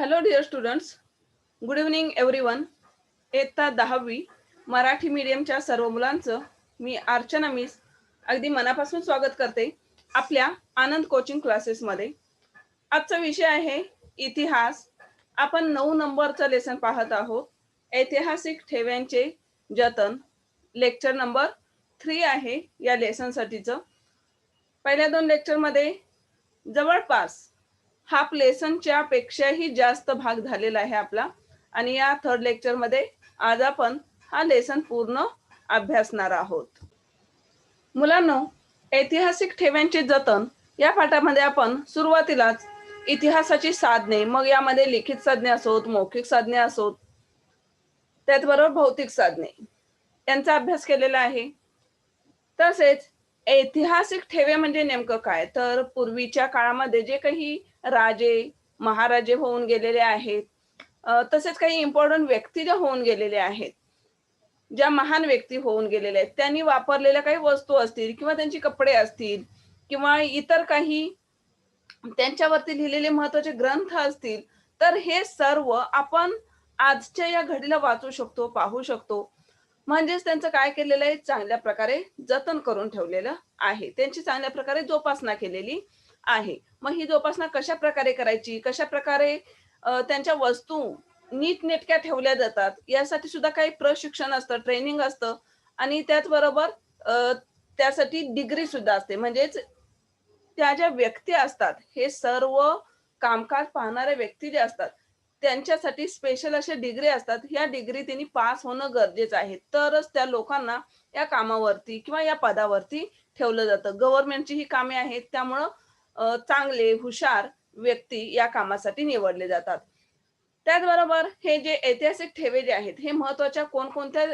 Hello dear students, good evening everyone. इयत्ता 10वी मराठी मीडियमच्या सर्व मुलांचं मी अर्चना मिस अगदी मनापासून स्वागत करते आपल्या आनंद कोचिंग क्लासेसमध्ये. आजचा विषय आहे इतिहास. आपण 9 नंबरचं लेसन पाहत आहोत. ऐतिहासिक ठेव्यांचे जतन. लेक्चर नंबर 3 आहे या लेसनसाठीचं. पहिल्या 2 लेक्चरमध्ये जवळपास हाफ लेसनच्या पेक्षाही जास्त भाग झालेला आहे आपला, आणि या थर्ड लेक्चरमध्ये आज आपण हा लेसन पूर्ण अभ्यासणार आहोत. मुलांनो, ऐतिहासिक ठेव्यांचे जतन या पाठामध्ये आपण सुरुवातीलाच इतिहासाची साधने, मग यामध्ये लिखित साधने असोत, मौखिक साधने असोत, त्याचबरोबर भौतिक साधने यांचा अभ्यास केलेला आहे. तसेच ऐतिहासिक ठेवे म्हणजे नेमकं काय, तर पूर्वीच्या काळामध्ये जे काही राजे महाराजे होऊन गेलेले आहेत, तसेच काही इम्पॉर्टंट व्यक्ती ज्या होऊन गेलेल्या आहेत, ज्या महान व्यक्ती होऊन गेलेल्या आहेत, त्यांनी वापरलेल्या काही वस्तू असतील किंवा त्यांची कपडे असतील किंवा इतर काही त्यांच्यावरती लिहिलेले महत्वाचे ग्रंथ असतील, तर हे सर्व आपण आजच्या या घडीला वाचू शकतो, पाहू शकतो. म्हणजेच त्यांचं काय केलेलं आहे, चांगल्या प्रकारे जतन करून ठेवलेलं आहे, त्यांची चांगल्या प्रकारे जोपासना केलेली आहे. मग ही जोपासना कशा प्रकारे करायची, कशा प्रकारे त्यांच्या वस्तू नीटनेटक्या ठेवल्या जातात, यासाठी सुद्धा काही प्रशिक्षण असतं, ट्रेनिंग असतं. आणि त्याचबरोबर त्यासाठी डिग्री सुद्धा असते. म्हणजेच त्या ज्या व्यक्ती असतात, हे सर्व कामकाज पाहणारे व्यक्ती जे असतात, त्यांच्यासाठी स्पेशल अशा डिग्री असतात. या डिग्री त्यांनी पास होणं गरजेचं आहे, तरच त्या लोकांना या कामावरती किंवा या पदावरती ठेवलं जातं. गव्हर्नमेंटची ही कामे आहेत, त्यामुळं चांगले हुशार व्यक्ती या कामासाठी निवडले जातात. त्याचबरोबर हे जे ऐतिहासिक ठेवे जे आहेत, हे महत्वाच्या कोणकोणत्या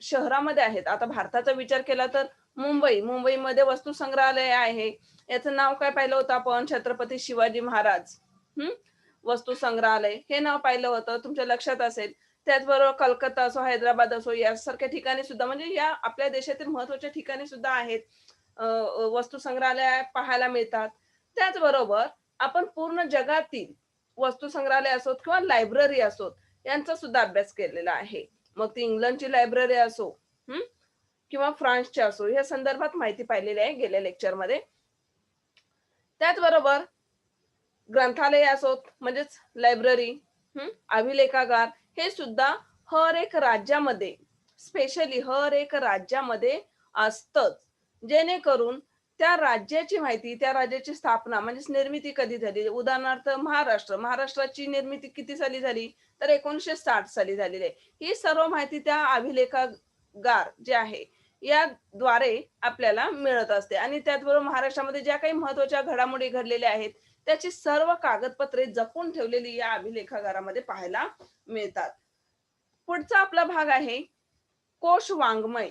शहरामध्ये आहेत. आता भारताचा विचार केला तर मुंबईमध्ये वस्तू संग्रहालय आहे. याचं नाव काय पाहिलं होतं आपण, छत्रपती शिवाजी महाराज वस्तू संग्रहालय हे नाव पाहिलं होतं, तुमच्या लक्षात असेल. त्याचबरोबर कलकत्ता असो, हैदराबाद असो, यासारख्या ठिकाणी सुद्धा, म्हणजे या आपल्या देशातील महत्वाच्या ठिकाणी सुद्धा आहेत, वस्तू संग्रहालय पाहायला मिळतात. त्याचबरोबर आपण पूर्ण जगातील वस्तू संग्रहालय असोत किंवा लायब्ररी असोत, यांचा सुद्धा अभ्यास केलेला आहे. मग ती इंग्लंडची लायब्ररी असो किंवा फ्रान्सची असो, या संदर्भात माहिती पाहिलेली आहे गेल्या लेक्चरमध्ये. त्याचबरोबर ग्रंथालय असोत, म्हणजेच लायब्ररी, अभिलेखागार, हे सुद्धा हर एक राज्यामध्ये, स्पेशली हर एक राज्यामध्ये असतंच, जेणेकरून त्या राज्याची माहिती, त्या राज्याची स्थापना म्हणजेच निर्मिती कधी झाली. उदाहरणार्थ महाराष्ट्राची निर्मिती किती साली झाली, तर 1960 साली झालेली आहे. ही सर्व माहिती त्या अभिलेखागार जे आहे याद्वारे आपल्याला मिळत असते. आणि त्याचबरोबर महाराष्ट्रामध्ये ज्या काही महत्वाच्या घडामोडी घडलेल्या आहेत, त्याची सर्व कागदपत्रे जपून ठेवलेली या अभिलेखागारामध्ये पाहायला मिळतात. पुढचा आपला भाग आहे कोश वाङ्मय.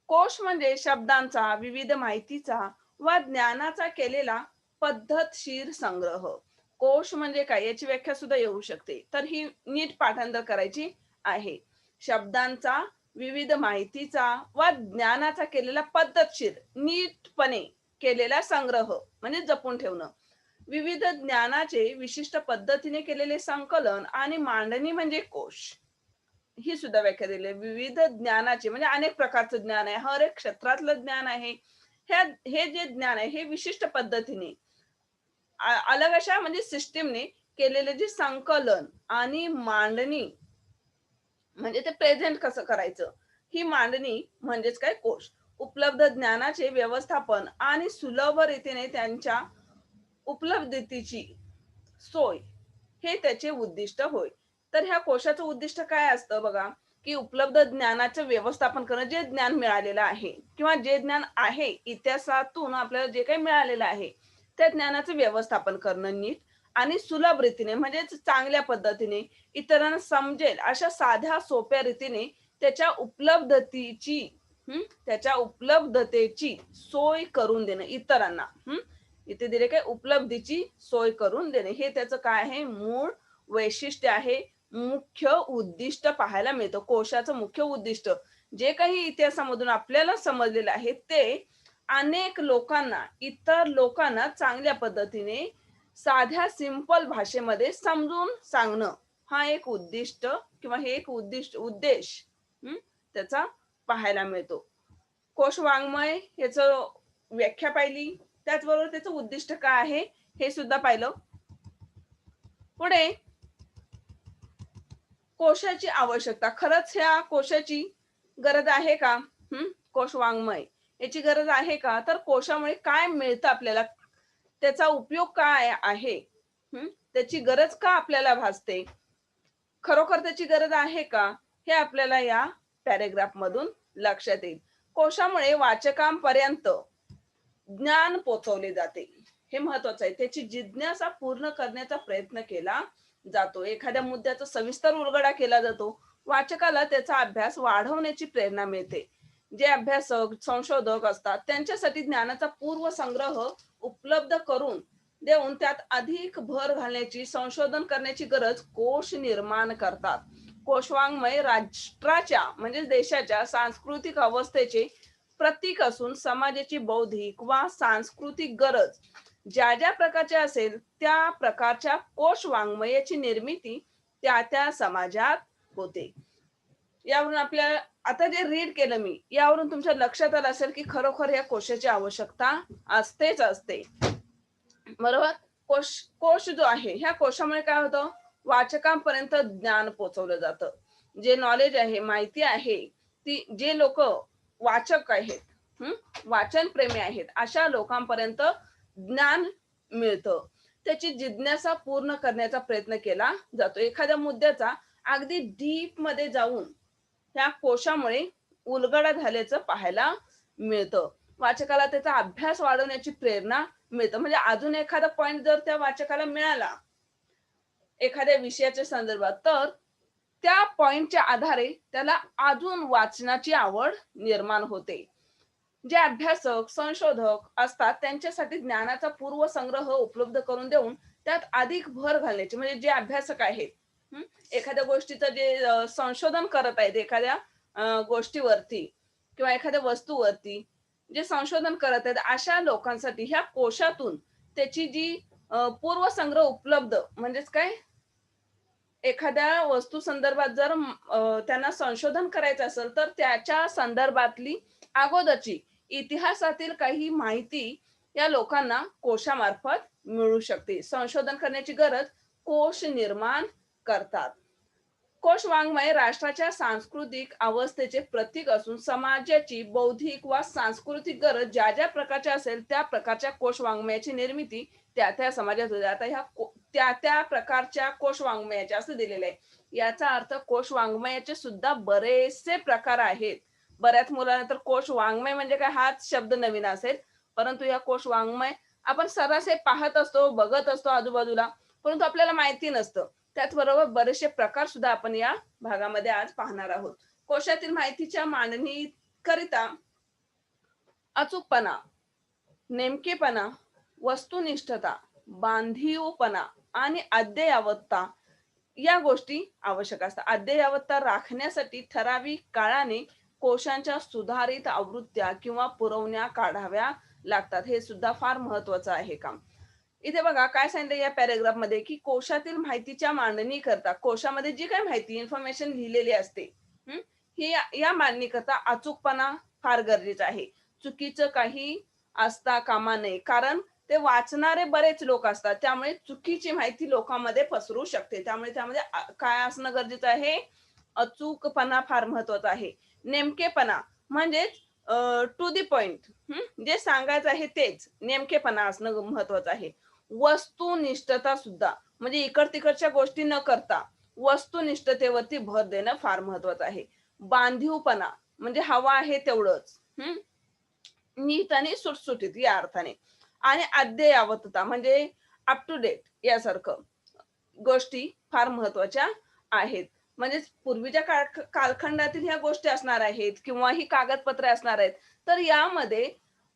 कोश म्हणजे शब्दांचा, विविध माहितीचा व ज्ञानाचा केलेला पद्धतशीर संग्रह. कोश म्हणजे काय, याची व्याख्या सुद्धा येऊ शकते, तर ही नीट पाठांतर करायची आहे. शब्दांचा, विविध माहितीचा व ज्ञानाचा केलेला पद्धतशीर, नीटपणे केलेला संग्रह म्हणजे जपून ठेवणं. विविध ज्ञानाचे विशिष्ट पद्धतीने केलेले संकलन आणि मांडणी म्हणजे कोश. ही सुद्धा व्याख्या दिली आहे. विविध ज्ञानाचे म्हणजे अनेक प्रकारचं ज्ञान आहे, हर एक क्षेत्रातलं ज्ञान आहे. हे जे ज्ञान आहे, हे विशिष्ट पद्धतीने अलग अशा म्हणजे सिस्टीमने केलेले जे संकलन आणि मांडणी, म्हणजे ते प्रेझेंट कसं करायचं, ही मांडणी म्हणजेच काय, कोश. उपलब्ध ज्ञानाचे व्यवस्थापन आणि सुलभ रीतीने त्यांच्या उपलब्धतेची सोय, हे त्याचे उद्दिष्ट होय. तर ह्या कोशाचं उद्दिष्ट काय असतं बघा, की उपलब्ध ज्ञानाचं व्यवस्थापन करणं, जे ज्ञान मिळालेलं आहे किंवा जे ज्ञान आहे इतिहासातून आपल्याला जे काही मिळालेलं आहे, त्या ज्ञानाचं व्यवस्थापन करणं नीट आणि सुलभ रीतीने, म्हणजेच चांगल्या पद्धतीने, इतरांना समजेल अशा साध्या सोप्या रीतीने त्याच्या उपलब्धतेची सोय करून देणं इतरांना. इथे दिले काय, उपलब्धीची सोय करून देणे, हे त्याचं काय आहे, मूळ वैशिष्ट्य आहे, मुख्य उद्दिष्ट पाहायला मिळतं. कोशाचं मुख्य उद्दिष्ट जे काही इतिहासामधून आपल्याला समजलेलं आहे, ते अनेक लोकांना, इतर लोकांना चांगल्या पद्धतीने साध्या सिंपल भाषेमध्ये समजून सांगणं हा एक उद्दिष्ट किंवा हे एक उद्देश हं, त्याचा पाहायला मिळतो. कोश वाङ्मय याचं व्याख्या पाहिली, त्याचबरोबर त्याचं उद्दिष्ट काय आहे हे सुद्धा पाहिलं. पुढे कोशाची आवश्यकता. खरंच ह्या कोशाची गरज आहे का? कोश वाङ्मय याची गरज आहे का? तर कोशामुळे काय मिळतं आपल्याला? त्याचा उपयोग काय आहे? त्याची गरज का आपल्याला भासते? खरोखर त्याची गरज आहे का? हे आपल्याला या पॅराग्राफ मधून लक्षात येईल. कोशामुळे वाचकांपर्यंत ज्ञान पोहोचवले जाते. हे महत्वाचं आहे. त्याची जिज्ञासा पूर्ण करण्याचा प्रयत्न केला जातो. एखाद्या मुद्द्याचा सविस्तर उलगडा केला जातो. वाचकाला त्याचा अभ्यास वाढवण्याची प्रेरणा मिळते. जे अभ्यासक, संशोधक असतात त्यांच्यासाठी ज्ञानाचा पूर्वसंग्रह उपलब्ध करून देऊन त्यात अधिक भर घालण्याची, संशोधन करण्याची गरज कोश निर्माण करतात. कोशवाङ्मय राष्ट्राच्या म्हणजे देशाच्या सांस्कृतिक अवस्थेचे प्रतीक असून समाजाची बौद्धिक वा सांस्कृतिक गरज ज्या ज्या प्रकारच्या असेल त्या प्रकारच्या कोश वाङ्मयाची निर्मिती त्या त्या समाजात होते. यावरून आपल्याला आता जे रीड केलं मी यावरून तुमच्या लक्षात आलं असेल की खरोखर या कोशाची आवश्यकता असतेच असते. बरोबर. कोश जो आहे ह्या कोशामुळे काय होतं, वाचकांपर्यंत ज्ञान पोहोचवलं जातं. जे नॉलेज आहे, माहिती आहे, ती जे लोक वाचक आहेत, वाचन प्रेमी आहेत, अशा लोकांपर्यंत ज्ञान मिळतं. त्याची जिज्ञासा पूर्ण करण्याचा प्रयत्न केला जातो. एखाद्या मुद्द्याचा अगदी डीप मध्ये जाऊन त्या कोशामुळे उलगडा झाल्याचं पाहायला मिळतं. वाचकाला त्याचा अभ्यास वाढवण्याची प्रेरणा मिळतं. म्हणजे अजून एखादा पॉइंट जर त्या वाचकाला मिळाला एखाद्या विषयाच्या संदर्भात तर त्या पॉइंटच्या आधारे त्याला अजून वाचनाची आवड निर्माण होते. जे अभ्यासक, संशोधक असतात त्यांच्यासाठी ज्ञानाचा पूर्वसंग्रह उपलब्ध करून देऊन त्यात अधिक भर घालण्याची, म्हणजे जे अभ्यासक आहेत, एखाद्या गोष्टीचं जे संशोधन करत आहेत, एखाद्या गोष्टीवरती किंवा एखाद्या वस्तूवरती जे संशोधन करत आहेत अशा लोकांसाठी ह्या कोशातून त्याची जी पूर्वसंग्रह उपलब्ध, म्हणजेच काय, एखाद्या वस्तू संदर्भात जर त्यांना संशोधन करायचं असेल तर त्याच्या संदर्भातली अगोदरची इतिहासातील काही माहिती या लोकांना कोशामार्फत मिळू शकते. संशोधन करण्याची गरज कोश निर्माण करतात. कोश वाङ्मय राष्ट्राच्या सांस्कृतिक अवस्थेचे प्रतीक असून समाजाची बौद्धिक वा सांस्कृतिक गरज ज्या ज्या प्रकारच्या असेल त्या प्रकारच्या कोश वाङ्मयाची निर्मिती त्या त्या समाजात होते. आता ह्या त्या त्या प्रकारच्या कोश वाङ्मयाचे असं दिलेलं आहे. याचा अर्थ कोश वाङ्मयाचे सुद्धा बरेचसे प्रकार आहेत. बऱ्याच मुलांना तर कोश वाङ्मय म्हणजे काय हाच शब्द नवीन असेल, परंतु या कोश वाङ्मय आपण सर्रास पाहत असतो, बघत असतो आजूबाजूला, परंतु आपल्याला माहिती नसतं. त्याचबरोबर बरेचसे प्रकार सुद्धा आपण या भागामध्ये आज पाहणार आहोत. कोशातील माहितीच्या मांडणी करिता अचूकपणा, नेमकेपणा, वस्तुनिष्ठता, बांधीवपणा आणि अद्ययावतता या गोष्टी आवश्यक असतात. अद्ययावतता राखण्यासाठी ठराविक काळाने कोशांच्या सुधारित आवृत्त्या किंवा पुरवण्या काढाव्या लागतात. हे सुद्धा फार महत्वाचं आहे काम. इथे बघा काय सांगितलं या पॅराग्राफ मध्ये की कोशातील माहितीच्या मांडणी करता कोशामध्ये जी काही माहिती इन्फॉर्मेशन लिहिलेली असते ही या मांडणी करता अचूकपणा फार गरजेचा आहे. चुकीचं काही असता कामा नये, कारण ते वाचणारे बरेच लोक असतात, त्यामुळे चुकीची माहिती लोकांमध्ये पसरू शकते. त्यामुळे त्यामध्ये काय असणं गरजेचं आहे, अचूकपणा फार महत्वाचा आहे. नेमकेपणा म्हणजेच टू दी पॉइंट, जे सांगायचं आहे तेच नेमकेपणा असणं महत्वाचं आहे. वस्तुनिष्ठता सुद्धा म्हणजे इकड तिकडच्या गोष्टी न करता वस्तुनिष्ठतेवरती भर देणं फार महत्वाचं आहे. बांधीवपणा म्हणजे हवा आहे तेवढंच, नीट आणि सुटसुटीत या अर्थाने. आणि अद्ययावतता म्हणजे अप टू डेट यासारखं गोष्टी फार महत्वाच्या आहेत. म्हणजे पूर्वीच्या कालखंडातील ह्या गोष्टी असणार आहेत किंवा ही कागदपत्रे असणार आहेत, तर यामध्ये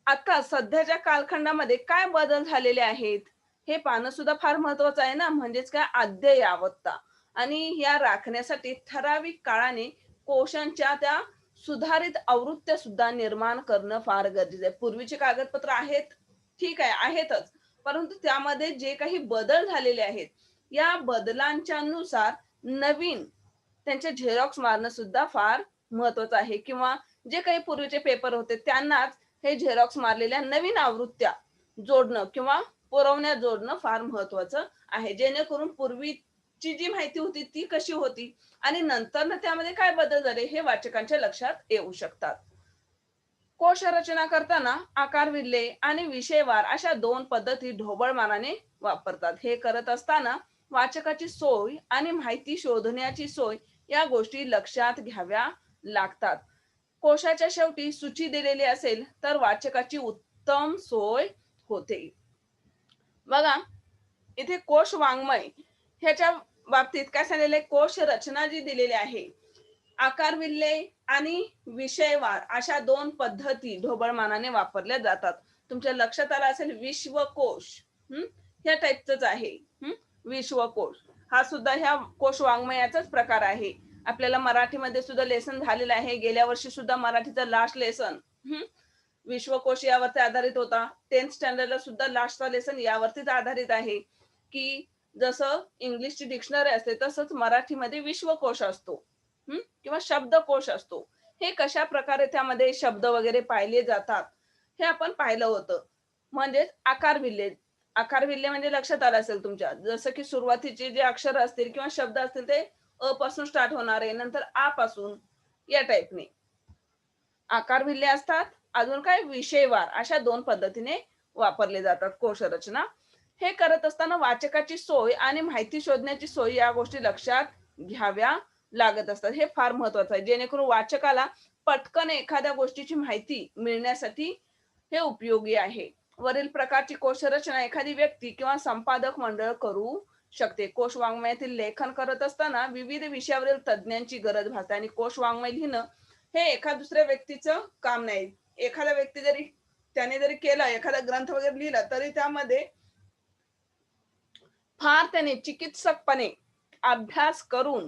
आता सध्याच्या कालखंडामध्ये काय बदल झालेले आहेत हे पाहणं सुद्धा फार महत्वाचं आहे ना. म्हणजेच काय, अद्ययावतता. आणि या राखण्यासाठी ठराविक काळाने कोशांच्या त्या सुधारित आवृत्त्या सुद्धा निर्माण करणं फार गरजेचं आहे. पूर्वीचे कागदपत्र आहेत, ठीक आहे, आहेतच, परंतु त्यामध्ये जे काही बदल झालेले आहेत, या बदलांच्या नुसार नवीन त्यांचे झेरॉक्स मारणं सुद्धा फार महत्वाचं आहे. किंवा जे काही पूर्वीचे पेपर होते त्यांनाच हे झेरॉक्स मारलेल्या नवीन आवृत्त्या जोडणं किंवा पुरवण्यात जोडणं फार महत्वाचं आहे. जेणेकरून पूर्वीची जी माहिती होती ती कशी होती आणि नंतर त्यामध्ये काय बदल झाले हे वाचकांच्या लक्षात येऊ शकतात. कोश रचना करताना आकार विल्हे आणि विषयवार अशा दोन पद्धती ढोबळमानाने वापरतात. हे करत असताना वाचकाची सोय आणि माहिती शोधण्याची सोय या गोष्टी लक्षात घ्याव्या लागतात. कोशाच्या शेवटी सूची दिलेली असेल तर वाचकाची उत्तम सोय होते. बघा, इथे कोश वाङ्मय ह्याच्या बाबतीत काय सांगितलेलं आहे, कोश रचना जी दिलेली आहे, आकार विल्हे आणि विषयवार अशा दोन पद्धती ढोबळमानाने वापरल्या जातात. तुमच्या लक्षात आलं असेल विश्वकोश, ह्या टाईपच आहे. विश्वकोश हा सुद्धा ह्या कोश वाङ्मयाचाच प्रकार आहे. आपल्याला मराठीमध्ये सुद्धा लेसन झालेलं आहे. गेल्या वर्षी सुद्धा मराठीचा लास्ट लेसन विश्वकोश यावरती आधारित होता. 10th स्टँडर्डला सुद्धा लास्टचा लेसन यावरतीच आधारित आहे, की जसं इंग्लिशची डिक्शनरी असते तसंच मराठीमध्ये विश्वकोश असतो किंवा शब्दकोश असतो. हे कशा प्रकारे त्यामध्ये शब्द वगैरे पाहिले जातात हे आपण पाहिलं होतं. म्हणजेच आकार विल्हे. आकार विल्हे म्हणजे लक्षात आलं असेल तुमच्या, जसं की सुरुवातीचे जे अक्षर असतील किंवा शब्द असतील ते अ पासून स्टार्ट होणारे, नंतर आ पासून, या टाईपने आकार विल्हे असतात. अजून काय विषयवार अशा दोन पद्धतीने वापरले जातात कोश रचना. हे करत असताना वाचकाची सोय आणि माहिती शोधण्याची सोय या गोष्टी लक्षात घ्याव्या लागत असतात. हे फार महत्वाचं आहे, जेणेकरून वाचकाला पटकन एखाद्या गोष्टीची माहिती मिळण्यासाठी हे उपयोगी आहे. वरील प्रकारची कोश रचना एखादी व्यक्ती किंवा संपादक मंडळ करू शकते. कोश वाङ्मयातील लेखन करत असताना विविध विषयावरील तज्ञांची गरज भासते आणि कोश वाङ्मय लिहिणं हे एका दुसऱ्या व्यक्तीचं काम नाही. एखादा व्यक्ती जरी त्याने जरी केला, एखादा ग्रंथ वगैरे लिहिला, तरी त्यामध्ये फार त्याने चिकित्सकपणे अभ्यास करून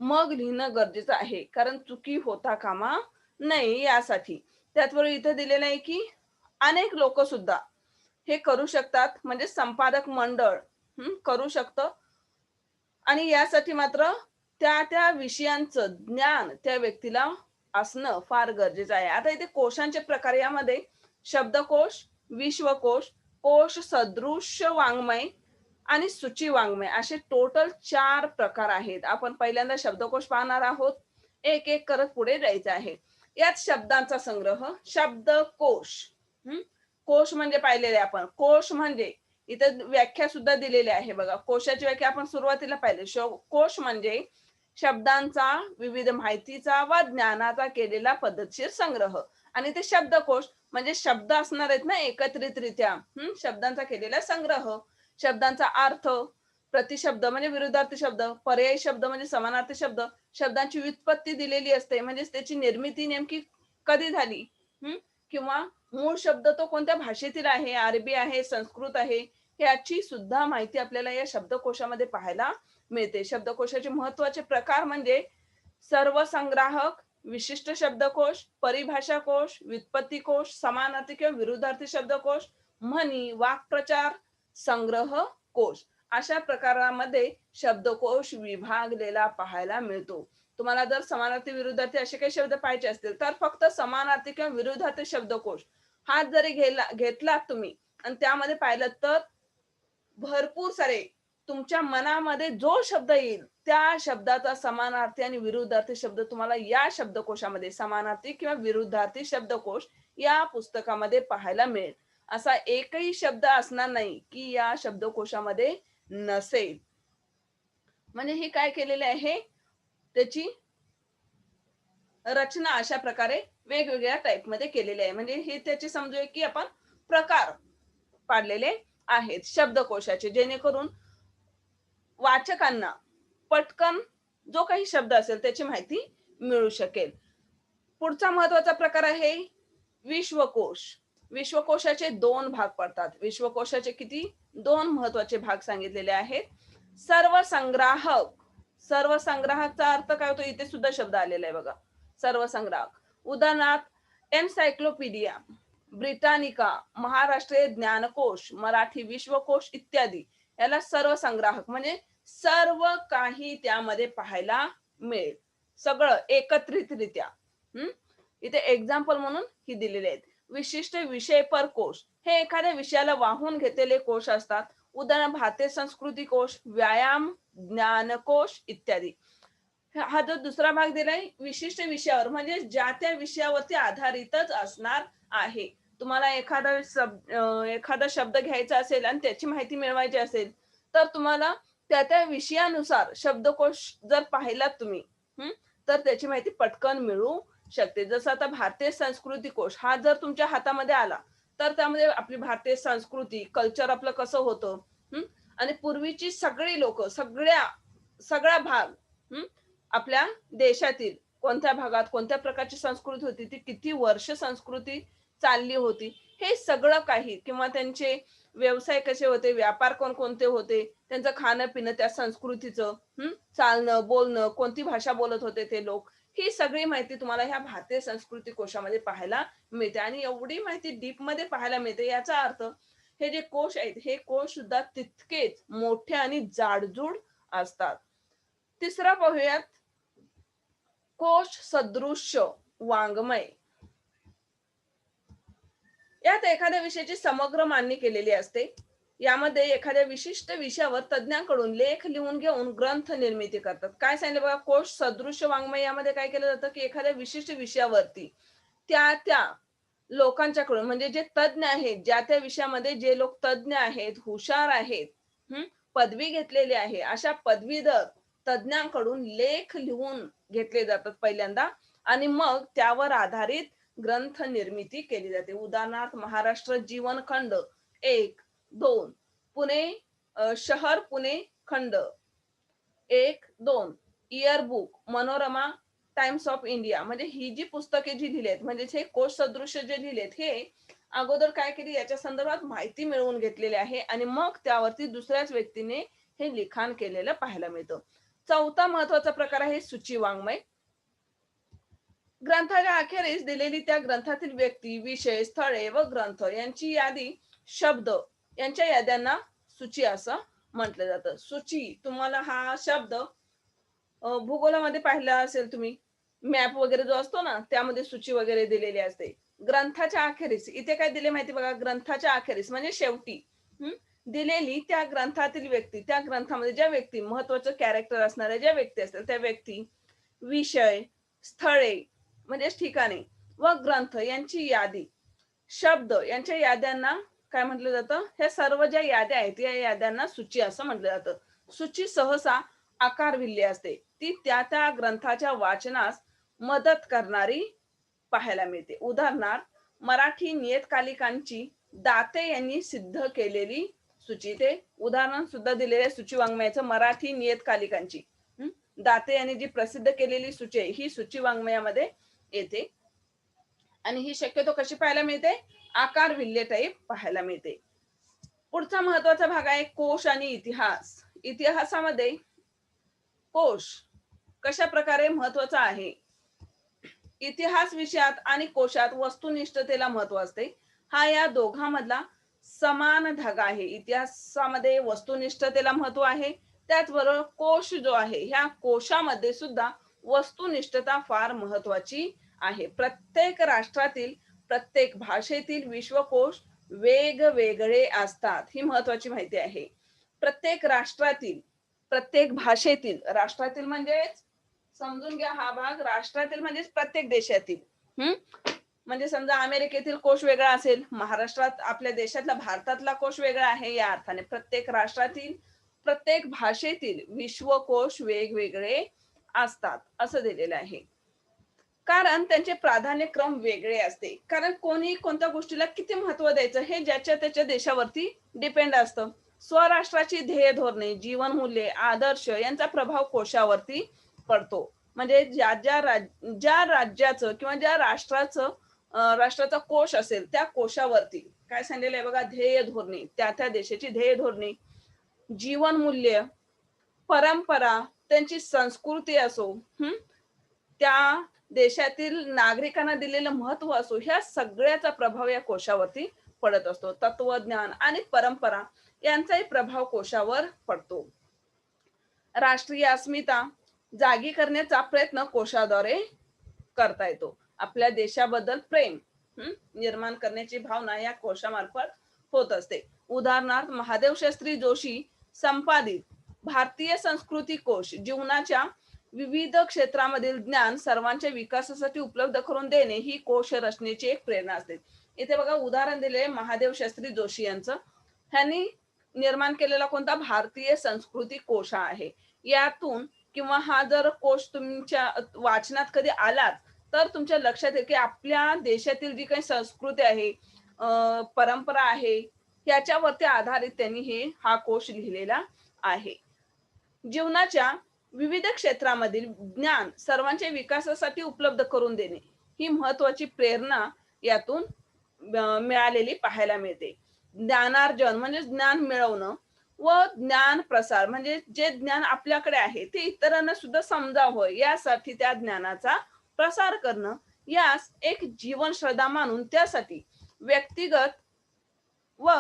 मग लिहिणं गरजेचं आहे, कारण चुकी होता कामा नये यासाठी. त्याचबरोबर इथे दिलेलं आहे की अनेक लोक सुद्धा हे करू शकतात, म्हणजे संपादक मंडळ करू शकतं आणि यासाठी मात्र त्या त्या विषयांचं ज्ञान त्या व्यक्तीला असणं फार गरजेचं आहे. आता इथे कोशांचे प्रकार यामध्ये शब्दकोश, विश्वकोश, कोश सदृश्य वाङ्मय आणि सूची वाङ्मय असे टोटल 4 प्रकार आहेत. आपण पहिल्यांदा शब्दकोश पाहणार आहोत. एक एक करत पुढे जायचं आहे. यात शब्दांचा संग्रह, शब्दकोश. कोश म्हणजे पाहिलेले आपण. कोश म्हणजे इथं व्याख्या सुद्धा दिलेली आहे बघा. कोशाची व्याख्या आपण सुरुवातीला पाहिली. कोश म्हणजे शब्दांचा, विविध माहितीचा व ज्ञानाचा केलेला पद्धतशीर संग्रह. आणि ते शब्दकोश म्हणजे शब्द असणार आहेत ना एकत्रितरित्या, शब्दांचा केलेला संग्रह. शब्दांचा अर्थ, प्रतिशब्द म्हणजे विरुद्धार्थी शब्द, पर्यायी शब्द म्हणजे समानार्थी शब्द, शब्दांची व्युत्पत्ती दिलेली असते, म्हणजे त्याची निर्मिती नेमकी कधी झाली, किंवा मूळ शब्द तो कोणत्या भाषेतील आहे, अरबी आहे, संस्कृत आहे, याची सुद्धा माहिती आपल्याला या शब्दकोशामध्ये पाहायला मिळते. शब्दकोशाचे महत्वाचे प्रकार म्हणजे सर्वसंग्राहक, विशिष्ट शब्दकोश, परिभाषा कोश, व्युत्पत्ती कोश, समानार्थी किंवा विरुद्धार्थी शब्दकोश, म्हणी, वाक्प्रचार, संग्रह कोश अशा प्रकारामध्ये शब्दकोश विभागलेला पाहायला मिळतो. तुम्हाला जर समानार्थी विरुद्धार्थी असे काही शब्द पाहिजे असतील तर फक्त समानार्थी किंवा विरुद्धार्थी शब्दकोश हा जरी घेतला तुम्ही आणि त्यामध्ये पाहिलं तर भरपूर सारे तुमच्या मनामध्ये जो शब्द येईल त्या शब्दाचा समानार्थी आणि विरुद्धार्थी शब्द तुम्हाला या शब्दकोशामध्ये, समानार्थी किंवा विरुद्धार्थी शब्दकोश या पुस्तकामध्ये पाहायला मिळेल. असा एकही शब्द असणार नाही की या शब्दकोशामध्ये नसेल. म्हणजे हे काय केलेले आहे, त्याची रचना अशा प्रकारे वेगवेगळ्या टाईप मध्ये केलेली आहे. म्हणजे हे त्याचे समजूया की आपण प्रकार पाडलेले आहेत शब्दकोशाचे, जेणेकरून वाचकांना पटकन जो काही शब्द असेल त्याची माहिती मिळू शकेल. पुढचा महत्वाचा प्रकार आहे विश्वकोश. विश्वकोशाचे 2 भाग पडतात. विश्वकोशाचे किती? 2 महत्वाचे भाग सांगितलेले आहेत. सर्वसंग्राहक. सर्वसंग्राहकचा अर्थ काय होतो, इथे सुद्धा शब्द आलेला आहे बघा, सर्वसंग्राहक. उदाहरणार्थ एन्सायक्लोपीडिया, ब्रिटानिका, महाराष्ट्रीय ज्ञानकोश, मराठी विश्वकोश इत्यादी, याला सर्व संग्राहक म्हणजे सर्व काही त्यामध्ये पाहायला मिळेल, सगळं एकत्रितरित्या. इथे एक्झाम्पल म्हणून ही दिलेले आहेत. विशिष्ट विषय पर कोश, हे एखाद्या विषयाला वाहून घेतलेले कोश असतात. उदाहरण भारतीय संस्कृती कोश, व्यायाम ज्ञानकोश इत्यादी. हा जो दुसरा भाग दिलाय विशिष्ट विषयावर, म्हणजे ज्या त्या विषयावरती आधारितच असणार आहे. तुम्हाला एखादा शब्द घ्यायचा असेल आणि त्याची माहिती मिळवायची असेल, तर तुम्हाला त्या त्या विषयानुसार शब्दकोश जर पाहिलात तुम्ही, तर त्याची माहिती पटकन मिळू शकते. जसं आता भारतीय संस्कृती कोश हा जर तुमच्या हातामध्ये आला, तर त्यामध्ये आपली भारतीय संस्कृती, कल्चर आपलं कसं होतं, आणि पूर्वीची सगळी लोक, सगळा भाग, आपल्या देशातील कोणत्या भागात कोणत्या प्रकारची संस्कृती होती, ती किती वर्ष संस्कृती चालली होती, हे सगळं काही, किंवा त्यांचे व्यवसाय कसे होते, व्यापार कोणकोणते होते, त्यांचं खाणं पिणं, त्या संस्कृतीचं चालणं बोलणं, कोणती भाषा बोलत होते ते लोक, ही सगळी माहिती तुम्हाला ह्या भारतीय संस्कृती कोशामध्ये पाहायला मिळते. आणि एवढी माहिती डीप मध्ये पाहायला मिळते, याचा अर्थ हे जे कोश आहेत, हे कोश सुद्धा तितकेच मोठे आणि जाडजूड असतात. तिसरा पाहूयात, कोश सदृश्य वाङ्मय. यात एखाद्या विषयाची समग्र मांडणी केलेली असते. यामध्ये एखाद्या विशिष्ट विषयावर तज्ञांकडून लेख लिहून घेऊन ग्रंथ निर्मिती करतात. काय सांगितलं बघा, कोश सदृश्य वाङ्मय यामध्ये काय केलं जातं की एखाद्या विशिष्ट विषयावरती त्या लोकांच्याकडून, म्हणजे जे तज्ञ आहेत, ज्या त्या विषयामध्ये जे लोक तज्ञ आहेत, हुशार आहेत, पदवी घेतलेली आहे, अशा पदवीधर तज्ञांकडून लेख लिहून घेतले जातात पहिल्यांदा, आणि मग त्यावर आधारित ग्रंथ निर्मिती केली जाते. उदाहरणार्थ महाराष्ट्र जीवनखंड 1, 2, पुणे शहर पुणे खंड 1, 2, yearbook Manorama times of India, म्हणजे ही जी पुस्तके जी लिहिलेत, म्हणजे हे कोश सदृश्य जे लिहिलेत, हे अगोदर काय केली, याच्या संदर्भात माहिती मिळवून घेतलेली आहे, आणि मग त्यावरती दुसऱ्याच व्यक्तीने हे लिखाण केलेलं पाहायला मिळतं. चौथा महत्वाचा प्रकार आहे सूची वाङ्मय. ग्रंथाच्या अखेरीस दिलेली त्या ग्रंथातील व्यक्ती, विषय, स्थळे व ग्रंथ यांची यादी, शब्द यांच्या याद्यांना सूची असं म्हटलं जातं. सूची, तुम्हाला हा शब्द भूगोलामध्ये पाहिला असेल तुम्ही, मॅप वगैरे जो असतो ना, त्यामध्ये सूची वगैरे दिलेली असते. ग्रंथाच्या अखेरीस इथे काय दिले माहिती बघा, ग्रंथाच्या अखेरीस म्हणजे शेवटी दिलेली त्या ग्रंथातील व्यक्ती, त्या ग्रंथामध्ये ज्या व्यक्ती महत्वाचं कॅरेक्टर असणाऱ्या ज्या व्यक्ती असतील, त्या व्यक्ती, विषय, स्थळे म्हणजे ठिकाणे व ग्रंथ यांची यादी, शब्द यांच्या याद्यांना काय म्हटलं जातं, ह्या सर्व ज्या याद्या आहेत या याद्यांना सूची असं म्हटलं जातं. सूची सहसा आकारविल्ली असते, ती त्या त्या ग्रंथाच्या वाचनास मदत करणारी पाहायला मिळते. उदाहरणार्थ मराठी नियतकालिकांची दाते यांनी सिद्ध केलेली सूची, ते उदाहरण सुद्धा दिलेल्या सूची वाङ्मयाचं, मराठी नियतकालिकांची दाते यांनी जी प्रसिद्ध केलेली सूची आहे, ही सूची वाङ्मयामध्ये येते. आणि ही शक्यतो कशी पाहायला मिळते, आकार विल्ले टाईप पाहायला मिळते. पुढचा महत्वाचा भाग आहे कोश आणि इतिहास. इतिहासामध्ये कोश कशा प्रकारे महत्वाचा आहे. इतिहास विषयात आणि कोशात वस्तुनिष्ठतेला महत्व असते. हा या दोघांमधला समान धागा आहे. इतिहासामध्ये वस्तुनिष्ठतेला महत्व आहे, त्याचबरोबर कोश जो आहे, ह्या कोशामध्ये सुद्धा वस्तुनिष्ठता फार महत्वाची आहे. प्रत्येक राष्ट्रातील, प्रत्येक भाषेतील विश्वकोश वेगवेगळे असतात, ही महत्वाची माहिती आहे. प्रत्येक राष्ट्रातील, प्रत्येक भाषेतील, राष्ट्रातील म्हणजे समजून घ्या हा भाग, राष्ट्रातील म्हणजे प्रत्येक देशातील. म्हणजे समजा अमेरिकेतील कोश वेगळा असेल, महाराष्ट्रात आपल्या देशातला, भारतातला कोश वेगळा आहे, या अर्थाने प्रत्येक राष्ट्रातील, प्रत्येक भाषेतील विश्वकोश वेगवेगळे असतात असं दिलेलं आहे. कारण त्यांचे प्राधान्यक्रम वेगळे असते. कारण कोणी कोणत्या गोष्टीला किती महत्व द्यायचं हे ज्याच्या त्याच्या देशावरती डिपेंड असतं. स्वराष्ट्राची ध्येय धोरणे, जीवनमूल्ये, आदर्श यांचा प्रभाव कोशावरती पडतो. म्हणजे ज्या राज्याचं किंवा ज्या राष्ट्राचा कोश असेल, त्या कोशावरती काय सांगितलेलं आहे बघा, ध्येय धोरणे, त्या त्या देशाची ध्येय धोरणे, जीवनमूल्य, परंपरा, त्यांची संस्कृती असो, त्या देशातील नागरिकांना दिलेलं महत्व असो, ह्या सगळ्याचा प्रभाव या कोशावरती पडत असतो. तत्वज्ञान आणि परंपरा यांचाही प्रभाव कोशावर पडतो. राष्ट्रीय अस्मिता जागी करण्याचा प्रयत्न कोशाद्वारे करता येतो. आपल्या देशाबद्दल प्रेम निर्माण करण्याची भावना या कोशामार्फत होत असते. उदाहरणार्थ महादेव शास्त्री जोशी संपादित भारतीय संस्कृती कोश जीवनाच्या विविध क्षेत्रामधील ज्ञान सर्वांच्या विकासासाठी उपलब्ध करून देणे ही कोश रचनेची एक प्रेरणा असते. इथे बघा उदाहरण दिले महादेव शास्त्री जोशी यांचं. ह्यांनी निर्माण केलेला कोणता भारतीय संस्कृती कोश आहे. यातून किंवा हा जर कोश तुमच्या वाचनात कधी आलात तर तुमच्या लक्षात येईल की आपल्या देशातील जी काही संस्कृती आहे, परंपरा आहे, याच्यावरती आधारित त्यांनी हा कोश लिहिलेला आहे. जीवनाच्या विविध क्षेत्रामधील ज्ञान सर्वांच्या विकासासाठी उपलब्ध करून देणे ही महत्वाची प्रेरणा यातून मिळालेली पाहायला मिळते. ज्ञानार्जन म्हणजे ज्ञान मिळवणं व ज्ञान प्रसार म्हणजे जे ज्ञान आपल्याकडे आहे ते इतरांना सुद्धा समजावं यासाठी त्या ज्ञानाचा प्रसार करणं, यास एक जीवन श्रद्धा मानून त्यासाठी व्यक्तिगत व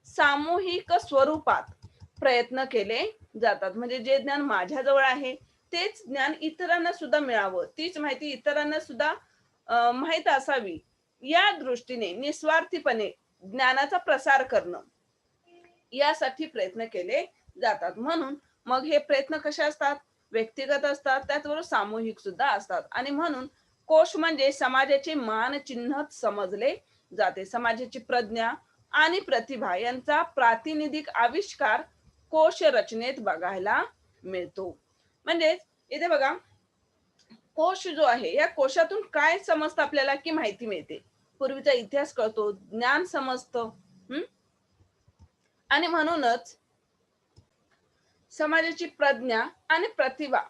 सामूहिक स्वरूपात प्रयत्न केले जातात. म्हणजे जे ज्ञान माझ्याजवळ आहे तेच ज्ञान इतरांना सुद्धा मिळावं, तीच माहिती इतरांना सुद्धा माहित असावी या दृष्टीने निस्वार्थीपणे ज्ञानाचा प्रसार करणं यासाठी प्रयत्न केले जातात. म्हणून मग हे प्रयत्न कसे असतात, व्यक्तिगत असतात, त्याचबरोबर सामूहिक सुद्धा असतात. आणि म्हणून कोश म्हणजे समाजाचे मानचिन्ह समजले जाते. समाजाची प्रज्ञा आणि प्रतिभा यांचा प्रातिनिधिक आविष्कार कोश रचनेत बघायला मिळतो. म्हणजे इथे बघा कोश जो आहे या कोशातून काय समजतं आपल्याला की माहिती मिळते, पूर्वीचा इतिहास कळतो, ज्ञान समजतं. आणि म्हणूनच समाजाची प्रज्ञा आणि प्रतिभा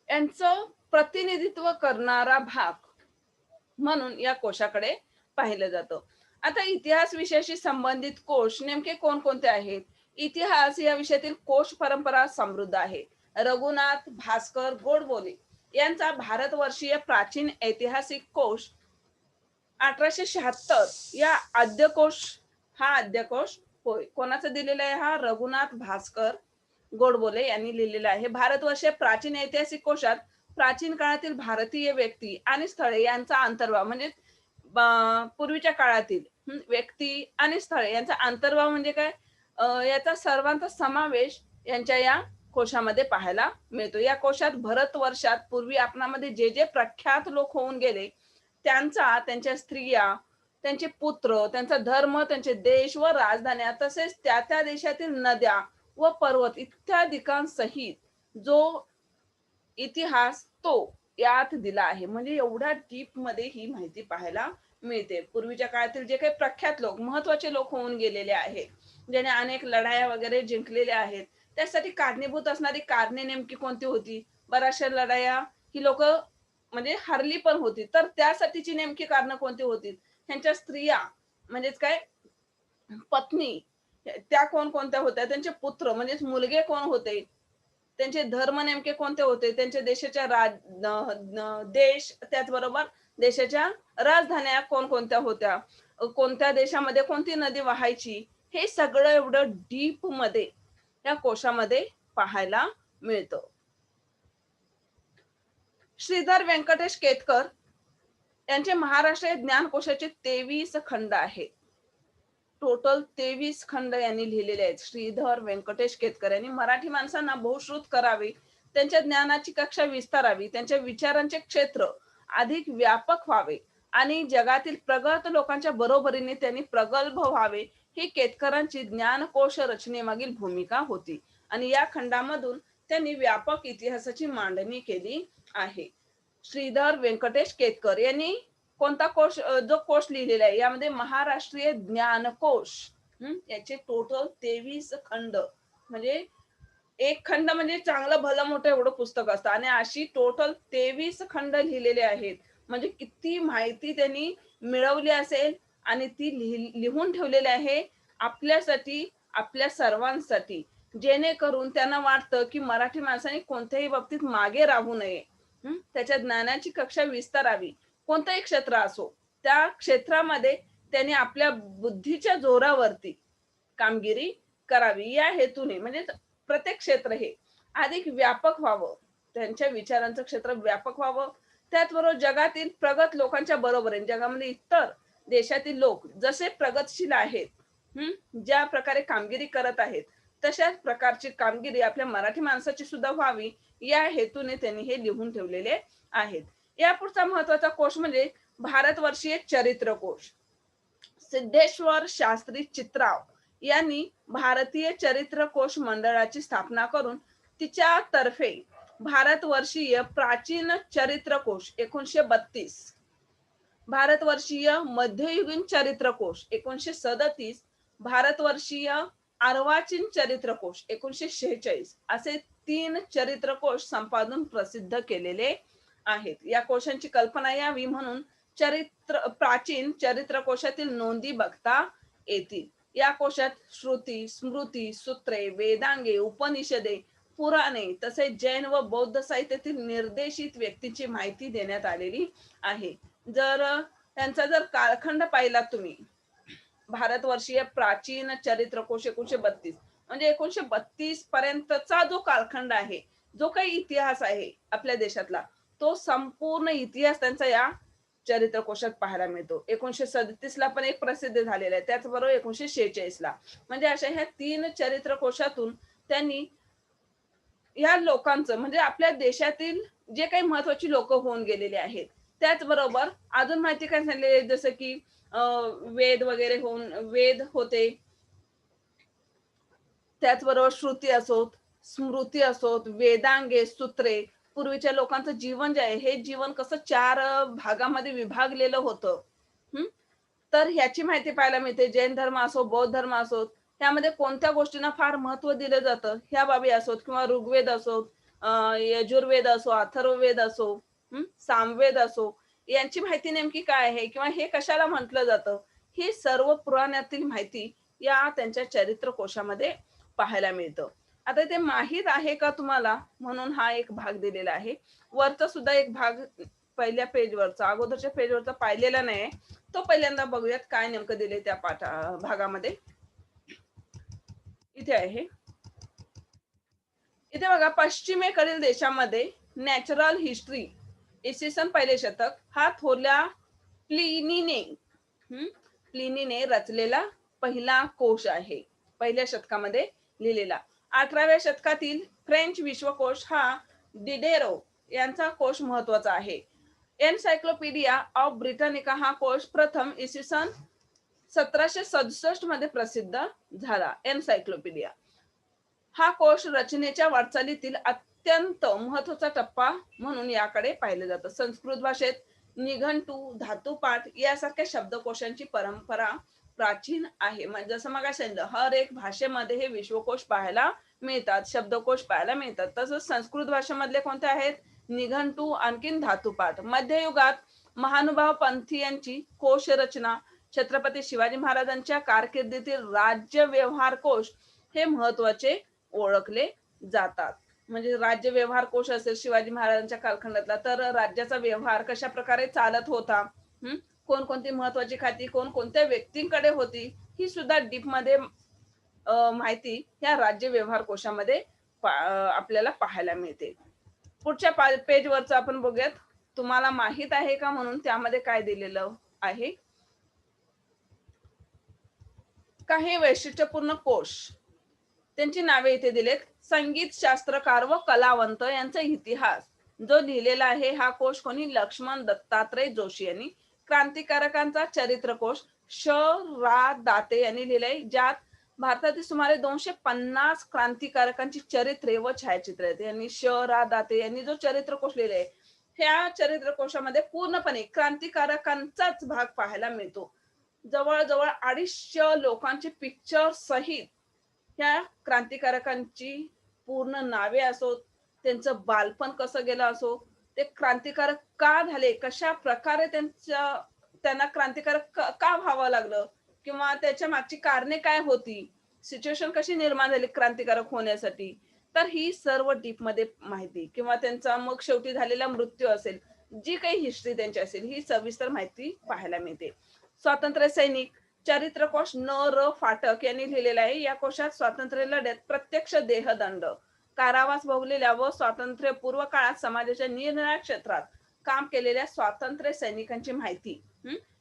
यांचं प्रतिनिधित्व करणारा भाग म्हणून या कोशाकडे पाहिलं जातं. आता इतिहास विषयाशी संबंधित कोश नेमके कोणकोणते आहेत. इतिहास या विषयातील कोश परंपरा समृद्ध आहे. रघुनाथ भास्कर गोडबोले यांचा भारतवर्षीय प्राचीन ऐतिहासिक कोश 1876 या आद्यकोश, हा आद्यकोश होय. कोणाचा दिलेला आहे हा, रघुनाथ भास्कर गोडबोले यांनी लिहिलेला आहे. भारतवर्षीय प्राचीन ऐतिहासिक कोशात प्राचीन काळातील भारतीय व्यक्ती आणि स्थळे यांचा अंतर्भाव म्हणजे पूर्वीच्या काळातील व्यक्ती आणि स्थळे यांचा अंतर्भाव म्हणजे काय, याचा सर्वांचा समावेश यांच्या या कोशामध्ये पाहायला मिळतो. या कोशात भरत वर्षात पूर्वी आपणामध्ये जे जे प्रख्यात लोक होऊन गेले त्यांचा, त्यांच्या स्त्रिया, त्यांचे पुत्र, त्यांचा धर्म, त्यांचे देश व राजधान्या तसेच त्या त्या देशातील नद्या व पर्वत इत्यादिकांसहित जो इतिहास तो यात दिला आहे. म्हणजे एवढ्या डीप मध्ये ही माहिती पाहायला मिळते. पूर्वीच्या काळातील जे काही प्रख्यात लोक, महत्वाचे लोक होऊन गेलेले आहेत, ज्याने अनेक लढाया वगैरे जिंकलेल्या आहेत, त्यासाठी कारणीभूत असणारी कारणे नेमकी कोणती होती. बऱ्याचशा लढाया ही लोक म्हणजे हरली पण होती, तर त्यासाठीची नेमकी कारणं कोणती होती. त्यांच्या स्त्रिया म्हणजेच काय पत्नी त्या कोणत्या होत्या, त्यांचे पुत्र म्हणजेच मुलगे कोण होते, त्यांचे धर्म नेमके कोणते होते, त्यांच्या देशाच्या देश त्याचबरोबर देशाच्या राजधान्या कोणत्या होत्या, कोणत्या देशामध्ये कोणती नदी वाहायची, हे सगळं एवढं डीप मध्ये या कोशामध्ये पाहायला मिळतं. श्रीधर व्यंकटेश केतकर यांचे महाराष्ट्र ज्ञानकोशाचे 23 खंड आहेत. टोटल 23 खंड यांनी लिहिलेले आहेत. श्रीधर व्यंकटेश केतकर यांनी मराठी माणसांना बहुश्रुत करावे, त्यांच्या ज्ञानाची कक्षा विस्तारावी, त्यांच्या विचारांचे क्षेत्र अधिक व्यापक व्हावे आणि जगातील प्रगत लोकांच्या बरोबरीने त्यांनी प्रगल्भ व्हावे, ही केतकरांची ज्ञानकोश रचनेमागील भूमिका होती. आणि या खंडामधून त्यांनी व्यापक इतिहासाची मांडणी केली आहे. श्रीधर व्यंकटेश केतकर यांनी कोणता कोश, जो कोश लिहिलेला आहे यामध्ये महाराष्ट्रीय ज्ञानकोश, याचे टोटल 23 खंड, म्हणजे एक खंड म्हणजे चांगलं भलं मोठं एवढं पुस्तक असतं आणि अशी टोटल 23 खंड लिहिलेले आहेत. म्हणजे किती माहिती त्यांनी मिळवली असेल आणि ती लिहून ठेवलेली आहे आपल्यासाठी, आपल्या सर्वांसाठी, जेणेकरून त्यांना वाटतं की मराठी माणसाने कोणत्याही बाबतीत मागे राहू नये. त्याच्या ज्ञानाची कक्षा विस्तारावी. कोणतंही क्षेत्र असो, त्या क्षेत्रामध्ये त्यांनी आपल्या बुद्धीच्या जोरावरती कामगिरी करावी या हेतूने म्हणजे प्रत्येक क्षेत्र हे अधिक व्यापक व्हावं. त्यांच्या विचारांचं क्षेत्र व्यापक व्हावं. त्याचबरोबर जगातील प्रगत लोकांच्या बरोबरीने जगामध्ये इतर देशातील लोक जसे प्रगतशील आहेत, ज्या प्रकारे कामगिरी करत आहेत, तशाच प्रकारची कामगिरी आपल्या मराठी माणसाची सुद्धा व्हावी या हेतूने त्यांनी हे लिहून ठेवलेले आहेत. या पुढचा महत्वाचा कोश म्हणजे भारतवर्षीय चरित्र कोश. सिद्धेश्वर शास्त्री चित्राव यांनी भारतीय चरित्र कोश मंडळाची स्थापना करून तिच्यातर्फे भारतवर्षीय प्राचीन चरित्र कोश 1932, भारतवर्षीय मध्ययुगीन चरित्रकोश 1937, भारतवर्षीय अर्वाचीन चरित्रकोश 1946 असे 3 चरित्रकोश संपादन प्रसिद्ध केलेले आहेत. या कोशांची कल्पना यावी म्हणून प्राचीन चरित्रकोशातील नोंदी बघता येतील. या कोशात श्रुती, स्मृती, सूत्रे, वेदांगे, उपनिषदे, पुराणे तसेच जैन व बौद्ध साहित्यातील निर्देशित व्यक्तींची माहिती देण्यात आलेली आहे. जर त्यांचा जर कालखंड पाहिला तुम्ही, भारतवर्षीय प्राचीन चरित्रकोश 1932 म्हणजे 1932 पर्यंतचा जो कालखंड आहे, जो काही इतिहास आहे आपल्या देशातला, तो संपूर्ण इतिहास त्यांचा या चरित्रकोशात पाहायला मिळतो. 1937 ला पण एक प्रसिद्ध झालेला आहे, त्याचबरोबर 1946 ला. म्हणजे अशा ह्या 3 चरित्रकोशातून त्यांनी या लोकांचं म्हणजे आपल्या देशातील जे काही महत्वाची लोक होऊन गेलेले आहेत, त्याचबरोबर अजून माहिती काय सांगले, जसं की वेद वगैरे होऊन वेद होते, त्याचबरोबर श्रुती असोत, स्मृती असोत, वेदांगे, सूत्रे, पूर्वीच्या लोकांचं जीवन जे आहे हे जीवन कसं 4 भागामध्ये विभागलेलं होतं. तर ह्याची माहिती पाहायला मिळते. जैन धर्म असो, बौद्ध धर्म असो, त्यामध्ये कोणत्या गोष्टींना फार महत्व दिलं जातं ह्या बाबी असोत, किंवा ऋग्वेद असोत, यजुर्वेद असो, अथर्ववेद असो, सामवेद असो, यांची माहिती नेमकी काय आहे किंवा हे कशाला म्हटलं जातं, ही सर्व पुराणातील माहिती या त्यांच्या चरित्रकोशामध्ये पाहायला मिळतं. आता ते माहीत आहे का तुम्हाला म्हणून हा एक भाग दिलेला आहे. वरचा सुद्धा एक भाग पहिल्या पेजवरचा, अगोदरच्या पेजवरचा पाहिलेला नाही, तो पहिल्यांदा बघूयात काय नेमकं दिले त्या भागामध्ये. इथे आहे, इथे बघा, पश्चिमेकडील देशामध्ये नॅचरल हिस्ट्री इसवी सन 1 शतक हा थोरल्या प्लिनीने रचलेला पहिला कोश आहे. पहिल्या शतकामध्ये लिहिलेला. 18व्या शतकातील फ्रेंच विश्वकोश हा डिडेरो यांचा कोश महत्वाचा आहे. एनसायक्लोपीडिया ऑफ ब्रिटनिका हा कोश प्रथम इसवी सन 1767 मध्ये प्रसिद्ध झाला. एनसायक्लोपीडिया हा कोश रचनेच्या वाटचालीतील अत्यंत महत्वाचा टप्पा म्हणून याकडे पाहिलं जातं. संस्कृत भाषेत निघंटू, धातुपाठ यासारख्या शब्दकोशांची परंपरा प्राचीन आहे. म्हणजे जसं मग सांगितलं, हर एक भाषेमध्ये हे विश्वकोश पाहायला मिळतात, शब्दकोश पाहायला मिळतात. तसंच संस्कृत भाषेमधले कोणते आहेत, निघंटू, आणखीन धातुपाठ. मध्ययुगात महानुभाव पंथीयांची कोश रचना, छत्रपती शिवाजी महाराजांच्या कारकिर्दीतील राज्य व्यवहार कोश हे महत्वाचे ओळखले जातात. म्हणजे राज्य व्यवहार कोश असेल शिवाजी महाराजांच्या कालखंडातला, तर राज्याचा व्यवहार कशा प्रकारे चालत होता, कोणकोणती महत्वाची खाती कोणकोणत्या व्यक्तींकडे होती, ही सुद्धा डीप मध्ये माहिती या राज्य व्यवहार कोशामध्ये आपल्याला पाहायला मिळते. पुढच्या पेजवरचं आपण बघूयात, तुम्हाला माहित आहे का म्हणून त्यामध्ये काय दिलेलं आहे. काही वैशिष्ट्यपूर्ण कोश, त्यांची नावे इथे दिलेत. संगीत शास्त्रकार व कलावंत यांचा इतिहास जो लिहिलेला आहे हा कोश कोणी, लक्ष्मण दत्तात्रय जोशी यांनी. क्रांतिकारकांचा चरित्रकोश श रा दाते यांनी लिहिलाय, ज्यात भारतातील सुमारे 250 क्रांतिकारकांची चरित्रे व छायाचित्रे आहेत. यांनी श रा दाते यांनी जो चरित्रकोश लिहिलाय, ह्या चरित्रकोशामध्ये पूर्णपणे क्रांतिकारकांचाच भाग पाहायला मिळतो. जवळजवळ 250 लोकांचे पिक्चर सहित ह्या क्रांतिकारकांची पूर्ण नावे असोत, त्यांचं बालपण कसं गेलं असो, ते क्रांतिकारक का झाले, कशा प्रकारे त्यांना क्रांतिकारक का व्हावं लागलं, किंवा त्याच्या मागची कारणे काय होती, सिच्युएशन कशी निर्माण झाली क्रांतिकारक होण्यासाठी, तर ही सर्व डीप मध्ये माहिती किंवा त्यांचा मग शेवटी झालेला मृत्यू असेल, जी काही हिस्ट्री त्यांची असेल, ही सविस्तर माहिती पाहायला मिळते. स्वातंत्र्य सैनिक चरित्रकोश न र फाटक यांनी लिहिलेला आहे. या कोशात स्वातंत्र्य लढ्यात प्रत्यक्ष देहदंड, कारावास भोगलेल्या व स्वातंत्र्यपूर्व काळात समाजाच्या निरनिराळ्या क्षेत्रात काम केलेल्या स्वातंत्र्य सैनिकांची माहिती,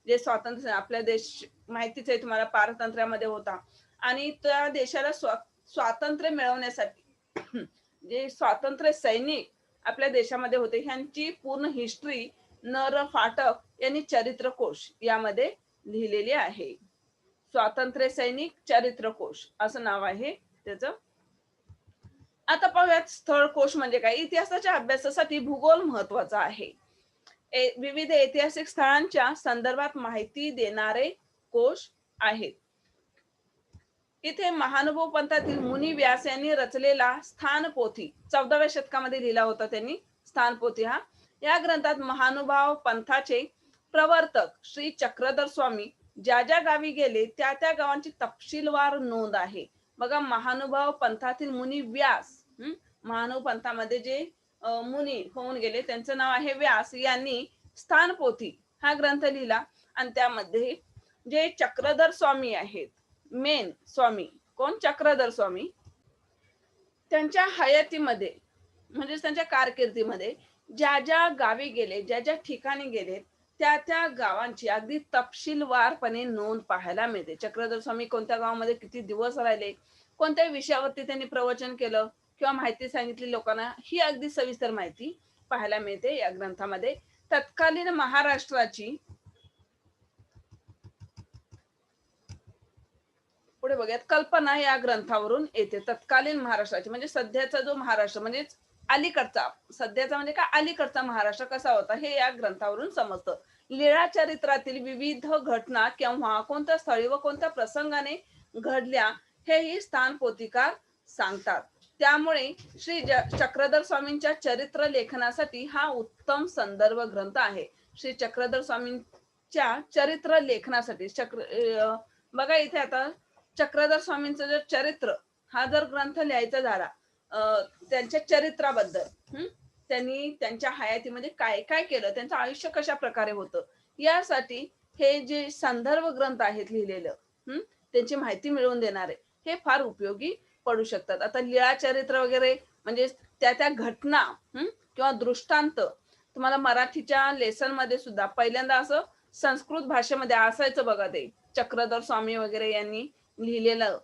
जे स्वातंत्र्य आपल्या देश माहितीच आहे तुम्हाला, पारतंत्र्यामध्ये होता आणि त्या देशाला स्वातंत्र्य मिळवण्यासाठी जे स्वातंत्र्य सैनिक आपल्या देशामध्ये होते ह्यांची पूर्ण हिस्ट्री नर फाटक यांनी चरित्रकोश यामध्ये लिहिलेली आहे. स्वातंत्र्य सैनिक चरित्रकोश असं नाव आहे त्याचं. आता पाहूयात स्थळकोश म्हणजे काय. इतिहासाच्या अभ्यासासाठी भूगोल महत्वाचा आहे. विविध ऐतिहासिक स्थळांच्या संदर्भात माहिती देणारे कोश आहेत. इथे महानुभव पंथातील मुनी व्यास यांनी रचलेला स्थानपोथी 14व्या शतकामध्ये लिहिला होता त्यांनी स्थानपोथी हा. या ग्रंथात महानुभाव पंथाचे प्रवर्तक श्री चक्रधर स्वामी ज्या ज्या गावी गेले त्या त्या गावांची तपशीलवार नोंद आहे. बघा, महानुभाव पंथातील मुनी व्यास, महानुभाव पंथामध्ये जे मुनी होऊन गेले त्यांचं नाव आहे व्यास, यांनी स्थानपोथी हा ग्रंथ लिहिला आणि त्यामध्ये जे चक्रधर स्वामी आहेत, मेन स्वामी कोण, चक्रधर स्वामी, त्यांच्या हयातीमध्ये म्हणजे त्यांच्या कारकिर्दीमध्ये ज्या ज्या गावी गेले, ज्या ज्या ठिकाणी गेले त्या त्या गावांची अगदी तपशीलवारपणे नोंद पाहायला मिळते. चक्रधर स्वामी कोणत्या गावामध्ये किती दिवस राहिले, कोणत्या विषयावरती त्यांनी प्रवचन केलं किंवा माहिती सांगितली लोकांना, ही अगदी सविस्तर माहिती पाहायला मिळते या ग्रंथामध्ये. तत्कालीन महाराष्ट्राची, पुढे बघूयात, कल्पना या ग्रंथावरून येते. तत्कालीन महाराष्ट्राची म्हणजे सध्याचा जो महाराष्ट्र म्हणजे अलीकडचा, सध्याचा म्हणजे काय अलीकडचा महाराष्ट्र कसा होता हे या ग्रंथावरून समजतं. लीळा चरित्रातील विविध घटना केव्हा, कोणत्या स्थळी व कोणत्या प्रसंगाने घडल्या हेही स्थानपोथीकार सांगतात. त्यामुळे श्री चक्रधर स्वामींच्या चरित्र लेखनासाठी हा उत्तम संदर्भ ग्रंथ आहे. श्री चक्रधर स्वामींच्या चरित्र लेखनासाठी बघा इथे आता चक्रधर स्वामींचं जर चरित्र हा जर ग्रंथ लिहायचा झाला, त्यांच्या चरित्राबद्दल, त्यांनी त्यांच्या हयातीमध्ये काय काय केलं, त्यांचं आयुष्य कशा प्रकारे होतं, यासाठी हे जे संदर्भ ग्रंथ आहेत लिहिलेलं, त्यांची माहिती मिळवून देणारे, हे फार उपयोगी पडू शकतात. आता लीळा चरित्र वगैरे म्हणजे त्या त्या घटना किंवा दृष्टांत तुम्हाला मराठीच्या लेसन मध्ये सुद्धा पहिल्यांदा असं संस्कृत भाषेमध्ये असायचं बघा, ते चक्रधर स्वामी वगैरे यांनी लिहिलेलं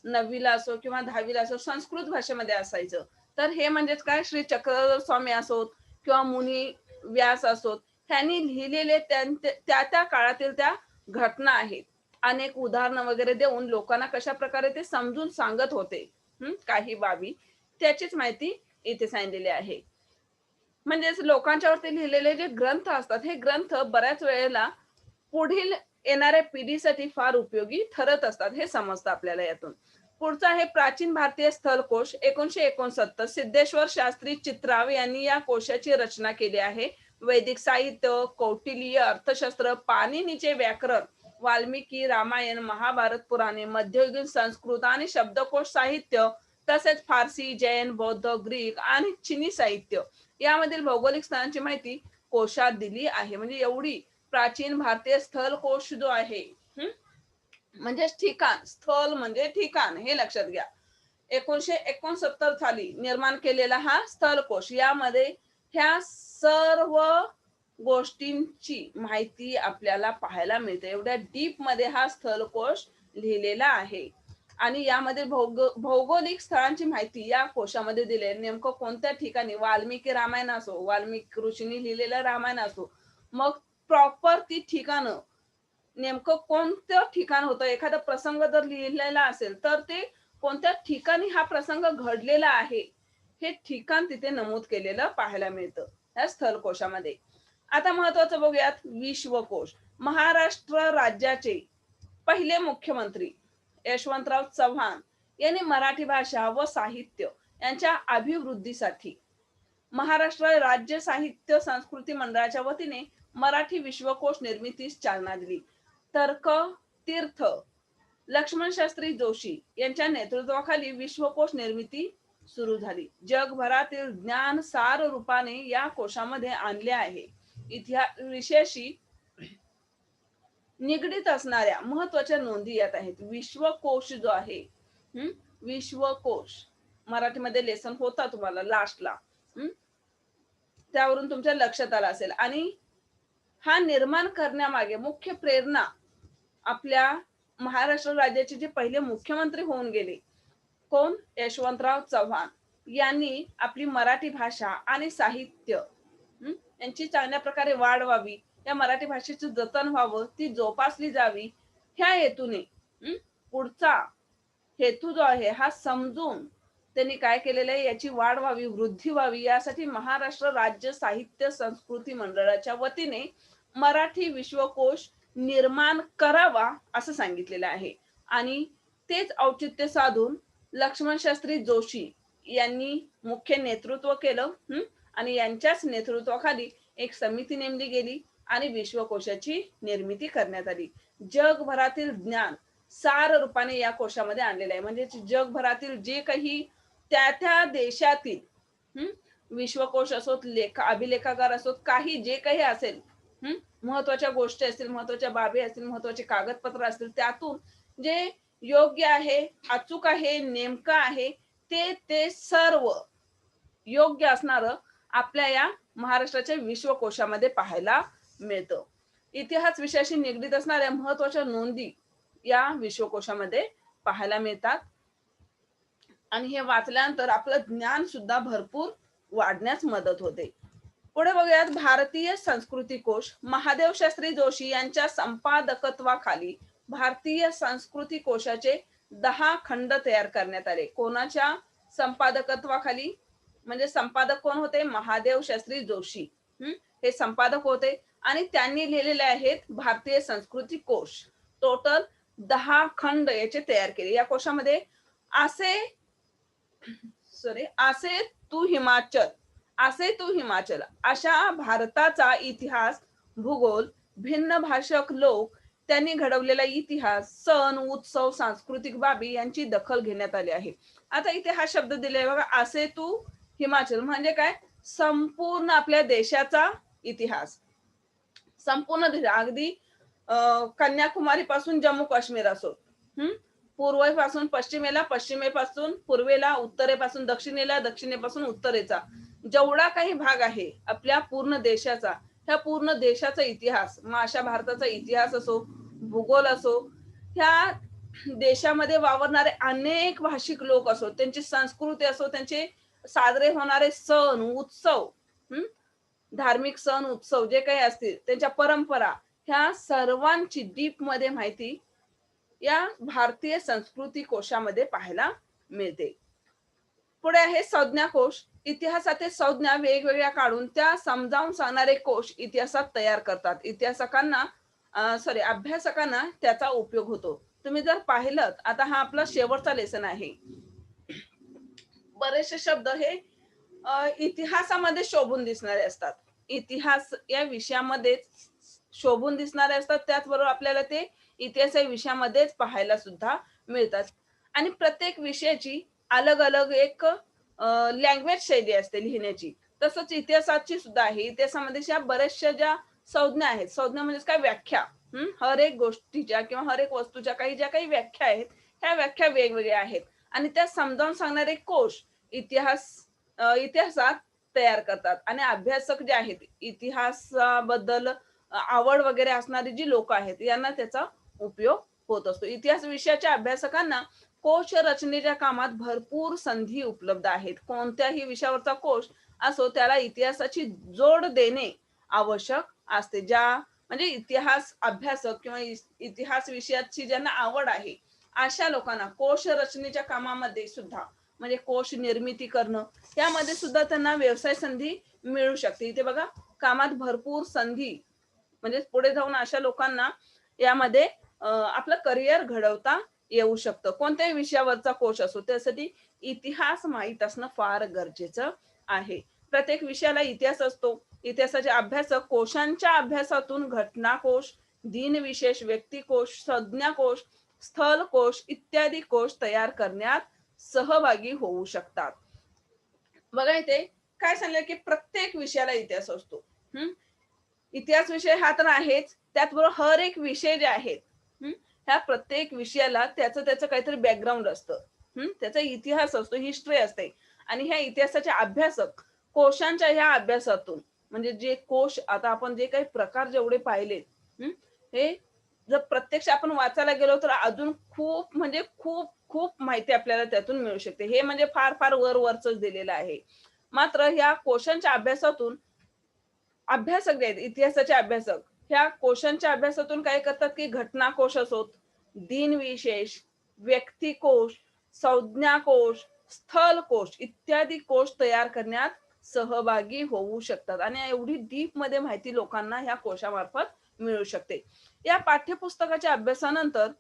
9वीला असो किंवा 10वीला असो संस्कृत भाषेमध्ये असायचं. तर हे म्हणजेच काय, श्री चक्रधर स्वामी असोत किंवा मुनी व्यास असोत, ह्यांनी लिहिलेले त्या त्या काळातील त्या घटना आहेत. अनेक उदाहरणं वगैरे देऊन लोकांना कशा प्रकारे ते समजून सांगत होते काही बाबी, त्याचीच माहिती इथे सांगितलेली आहे. म्हणजेच लोकांच्यावरती लिहिलेले जे ग्रंथ असतात, हे ग्रंथ बऱ्याच वेळेला पुढील येणाऱ्या पिढीसाठी फार उपयोगी ठरत असतात, हे समजतं आपल्याला यातून. पुढचा आहे प्राचीन भारतीय स्थलकोश 1969. सिद्धेश्वर शास्त्री चित्राव यांनी या कोशाची रचना केली आहे. वैदिक साहित्य, कौटिल्य, अर्थशास्त्र, पाणिनीचे व्याकरण, वाल्मिकी रामायण, महाभारत पुराणे, मध्ययुगीन संस्कृत आणि शब्दकोश साहित्य, तसेच फारसी, जैन, बौद्ध, ग्रीक आणि चिनी साहित्य यामधील भौगोलिक स्थानांची माहिती कोशात दिली आहे. म्हणजे एवढी प्राचीन भारतीय स्थलकोश जो आहे, म्हणजे ठिकाण, स्थल म्हणजे ठिकाण, हे लक्षात घ्या. 1969 साली निर्माण केलेला हा स्थलकोश, यामध्ये ह्या सर्व गोष्टींची माहिती आपल्याला पाहायला मिळते. एवढ्या डीप मध्ये हा स्थलकोश लिहिलेला आहे आणि यामध्ये भौगोलिक स्थळांची माहिती या कोशामध्ये दिली आहे. नेमकं कोणत्या ठिकाणी, वाल्मिकी रामायण असो, वाल्मिकी ऋषींनी लिहिलेलं रामायण असो, मग प्रॉपर ती ठिकाणं, नेमकं कोणतं ठिकाण होतं, एखादा प्रसंग जर लिहिलेला असेल तर ते कोणत्या ठिकाणी हा प्रसंग घडलेला आहे हे ठिकाण तिथे नमूद केलेलं पाहायला मिळतं या स्थलकोशामध्ये. आता महत्वाचं बघूयात विश्वकोश. महाराष्ट्र राज्याचे पहिले मुख्यमंत्री यशवंतराव चव्हाण यांनी मराठी भाषा व साहित्य यांच्या अभिवृद्धीसाठी महाराष्ट्र राज्य साहित्य संस्कृती मंडळाच्या वतीने मराठी विश्वकोश निर्मितीस चालना दिली. तर्क तीर्थ लक्ष्मण शास्त्री जोशी यांच्या नेतृत्वाखाली विश्वकोश निर्मिती सुरू झाली. जगभरातील ज्ञान सार रूपाने या कोशामध्ये आणले आहे. इतिहास विषयाशी निगडीत असणाऱ्या महत्वाच्या नोंदी यात आहेत. विश्वकोश जो आहे, विश्वकोश मराठीमध्ये लेसन होता तुम्हाला लास्टला, त्यावरून तुमच्या लक्षात आलं असेल. आणि हा निर्माण करण्यामागे मुख्य प्रेरणा आपल्या महाराष्ट्र राज्याचे जे पहिले मुख्यमंत्री होऊन गेले, कोण? यशवंतराव चव्हाण यांनी आपली मराठी भाषा आणि साहित्य यांची चांगल्या प्रकारे वाढ व्हावी, या मराठी भाषेचं जतन व्हावं, ती जोपासली जावी, ह्या हेतूने पुढचा हेतू जो आहे हा समजून त्यांनी काय केलेलं आहे, याची वाढ व्हावी, वृद्धी व्हावी, यासाठी महाराष्ट्र राज्य साहित्य संस्कृती मंडळाच्या वतीने मराठी विश्वकोश निर्माण करावा असं सांगितलेलं आहे. आणि तेच औचित्य साधून लक्ष्मण शास्त्री जोशी यांनी मुख्य नेतृत्व केलं, आणि यांच्याच नेतृत्वाखाली एक समिती नेमली गेली आणि विश्वकोशाची निर्मिती करण्यात आली. जगभरातील ज्ञान सार रूपाने या कोशामध्ये आणलेलं आहे. म्हणजे जगभरातील जे काही त्या त्या देशातील विश्वकोश असोत, अभिलेखागार असोत, काही जे काही असेल, महत्वाच्या गोष्टी असतील, महत्वाच्या बाबी असतील, महत्वाचे कागदपत्र असतील, त्यातून जे योग्य आहे, अचूक आहे, नेमकं आहे, ते सर्व योग्य असणार आपल्या या महाराष्ट्राच्या विश्वकोशामध्ये पाहायला मिळतं. इतिहास विषयाशी निगडीत असणाऱ्या महत्वाच्या नोंदी या विश्वकोशामध्ये पाहायला मिळतात. आणि हे वाचल्यानंतर आपलं ज्ञान सुद्धा भरपूर वाढण्यास मदत होते. पुढे बघूयात, भारतीय संस्कृती कोश महादेव शास्त्री जोशी यांच्या संपादकत्वाखाली भारतीय संस्कृती कोशाचे 10 खंड तयार करण्यात आले. कोणाच्या संपादकत्वाखाली? म्हणजे संपादक कोण होते? महादेव शास्त्री जोशी हे संपादक होते आणि त्यांनी लिहिलेले आहेत भारतीय संस्कृती कोश. टोटल 10 खंड याचे तयार केले. या कोशामध्ये असे तू हिमाचल अशा भारताचा इतिहास, भूगोल, भिन्न भाषक लोक, त्यांनी घडवलेला इतिहास, सण, उत्सव, सांस्कृतिक बाबी यांची दखल घेण्यात आली आहे. आता इथे हा शब्द दिलाय बघा, असे तू हिमाचल म्हणजे काय? संपूर्ण आपल्या देशाचा इतिहास, संपूर्ण देश, अगदी कन्याकुमारी पासून जम्मू काश्मीर असो, पूर्वेपासून पश्चिमेला, पश्चिमेपासून पूर्वेला, उत्तरेपासून दक्षिणेला, दक्षिणेपासून उत्तरेचा जेवढा काही भाग आहे आपल्या पूर्ण देशाचा, ह्या पूर्ण देशाचा इतिहास, मग अशा भारताचा इतिहास असो, भूगोल असो, ह्या देशामध्ये वावरणारे अनेक भाषिक लोक असो, त्यांची संस्कृती असो, त्यांचे साजरे होणारे सण, उत्सव, धार्मिक सण, उत्सव जे काही असतील, त्यांच्या परंपरा, ह्या सर्वांची डीप मध्ये माहिती या भारतीय संस्कृती कोशामध्ये पाहायला मिळते. पुढे आहे संज्ञाकोश. इतिहासातील संज्ञा वेगवेगळ्या काढून त्या समजावून सांगणारे कोश इतिहासात तयार करतात. अभ्यासकांना त्याचा उपयोग होतो. तुम्ही जर पाहिलं, आता हा आपला शेवटचा लेसन आहे, बरेचसे शब्द हे इतिहासामध्ये शोभून दिसणारे असतात, इतिहास या विषयामध्ये शोभून दिसणारे असतात, त्याचबरोबर आपल्याला ते इतिहास या विषयामध्येच पाहायला सुद्धा मिळतात. आणि प्रत्येक विषयाची अलग अलग एक लँग्वेज शैली असते लिहिण्याची, तसंच इतिहासाची सुद्धा आहे. इतिहासामध्ये बऱ्याचशा ज्या संज्ञा आहेत, संज्ञा म्हणजे काय? व्याख्या. हर एक गोष्टीच्या किंवा हर एक वस्तूच्या ज्या काही व्याख्या आहेत, ह्या व्याख्या वेगवेगळ्या आहेत आणि त्या समजावून सांगणारे कोश इतिहासात तयार करतात. आणि अभ्यासक जे आहेत, इतिहासाबद्दल आवड वगैरे असणारी जी लोक आहेत, यांना त्याचा उपयोग होत असतो. इतिहास विषयाच्या अभ्यासकांना कोश रचनेच्या कामात भरपूर संधी उपलब्ध आहेत. कोणत्याही विषयावरचा कोश असो, त्याला इतिहासाची जोड देणे आवश्यक असते. म्हणजे इतिहास अभ्यासक किंवा इतिहास विषयाची ज्यांना आवड आहे, अशा लोकांना कोश रचनेच्या कामामध्ये सुद्धा, म्हणजे कोश निर्मिती करणं, त्यामध्ये सुद्धा त्यांना व्यवसाय संधी मिळू शकते. इथे बघा, कामात भरपूर संधी, म्हणजे पुढे जाऊन अशा लोकांना यामध्ये आपलं करिअर घडवता येऊ शकतं. कोणत्याही विषयावरचा कोश असो, त्यासाठी इतिहास माहीत असणं फार गरजेचं आहे. प्रत्येक विषयाला इतिहास असतो. इतिहासाचे अभ्यासक कोशांच्या अभ्यासातून घटनाकोश, दिनविशेष, व्यक्तिकोश, संज्ञाकोश, स्थलकोश इत्यादी कोश तयार करण्यात सहभागी होऊ शकतात. बघा इथे काय सांगलं की प्रत्येक विषयाला इतिहास असतो. हम्म इतिहास विषय हा तर आहेच, त्याचबरोबर हर एक विषय जे आहेत, हं, ह्या प्रत्येक विषयाला त्याचं त्याचं काहीतरी बॅकग्राऊंड असतं. त्याचा इतिहास असतो, हिस्ट्री असते आणि ह्या इतिहासाचे अभ्यासक कोशांच्या ह्या अभ्यासातून म्हणजे जे कोश आता आपण जे काही प्रकार जेवढे पाहिलेत, हं, हे जर प्रत्यक्ष आपण वाचायला गेलो तर अजून खूप म्हणजे खूप खूप माहिती आपल्याला त्यातून मिळू शकते. हे म्हणजे फार फार वरवरचंच दिलेलं आहे. मात्र ह्या कोशांच्या अभ्यासातून अभ्यासक जे आहेत, इतिहासाचे अभ्यासक, ह्या कोशांच्या अभ्यासातून काय करतात, की घटनाकोश असोत, दिनविशेष, व्यक्तिकोश, संज्ञाकोश, स्थलकोश इत्यादी कोश तयार करण्यात सहभागी होऊ शकतात आणि एवढी डीपमध्ये माहिती लोकांना ह्या कोशामार्फत मिळू शकते. या पाठ्यपुस्तकाच्या अभ्यासानंतर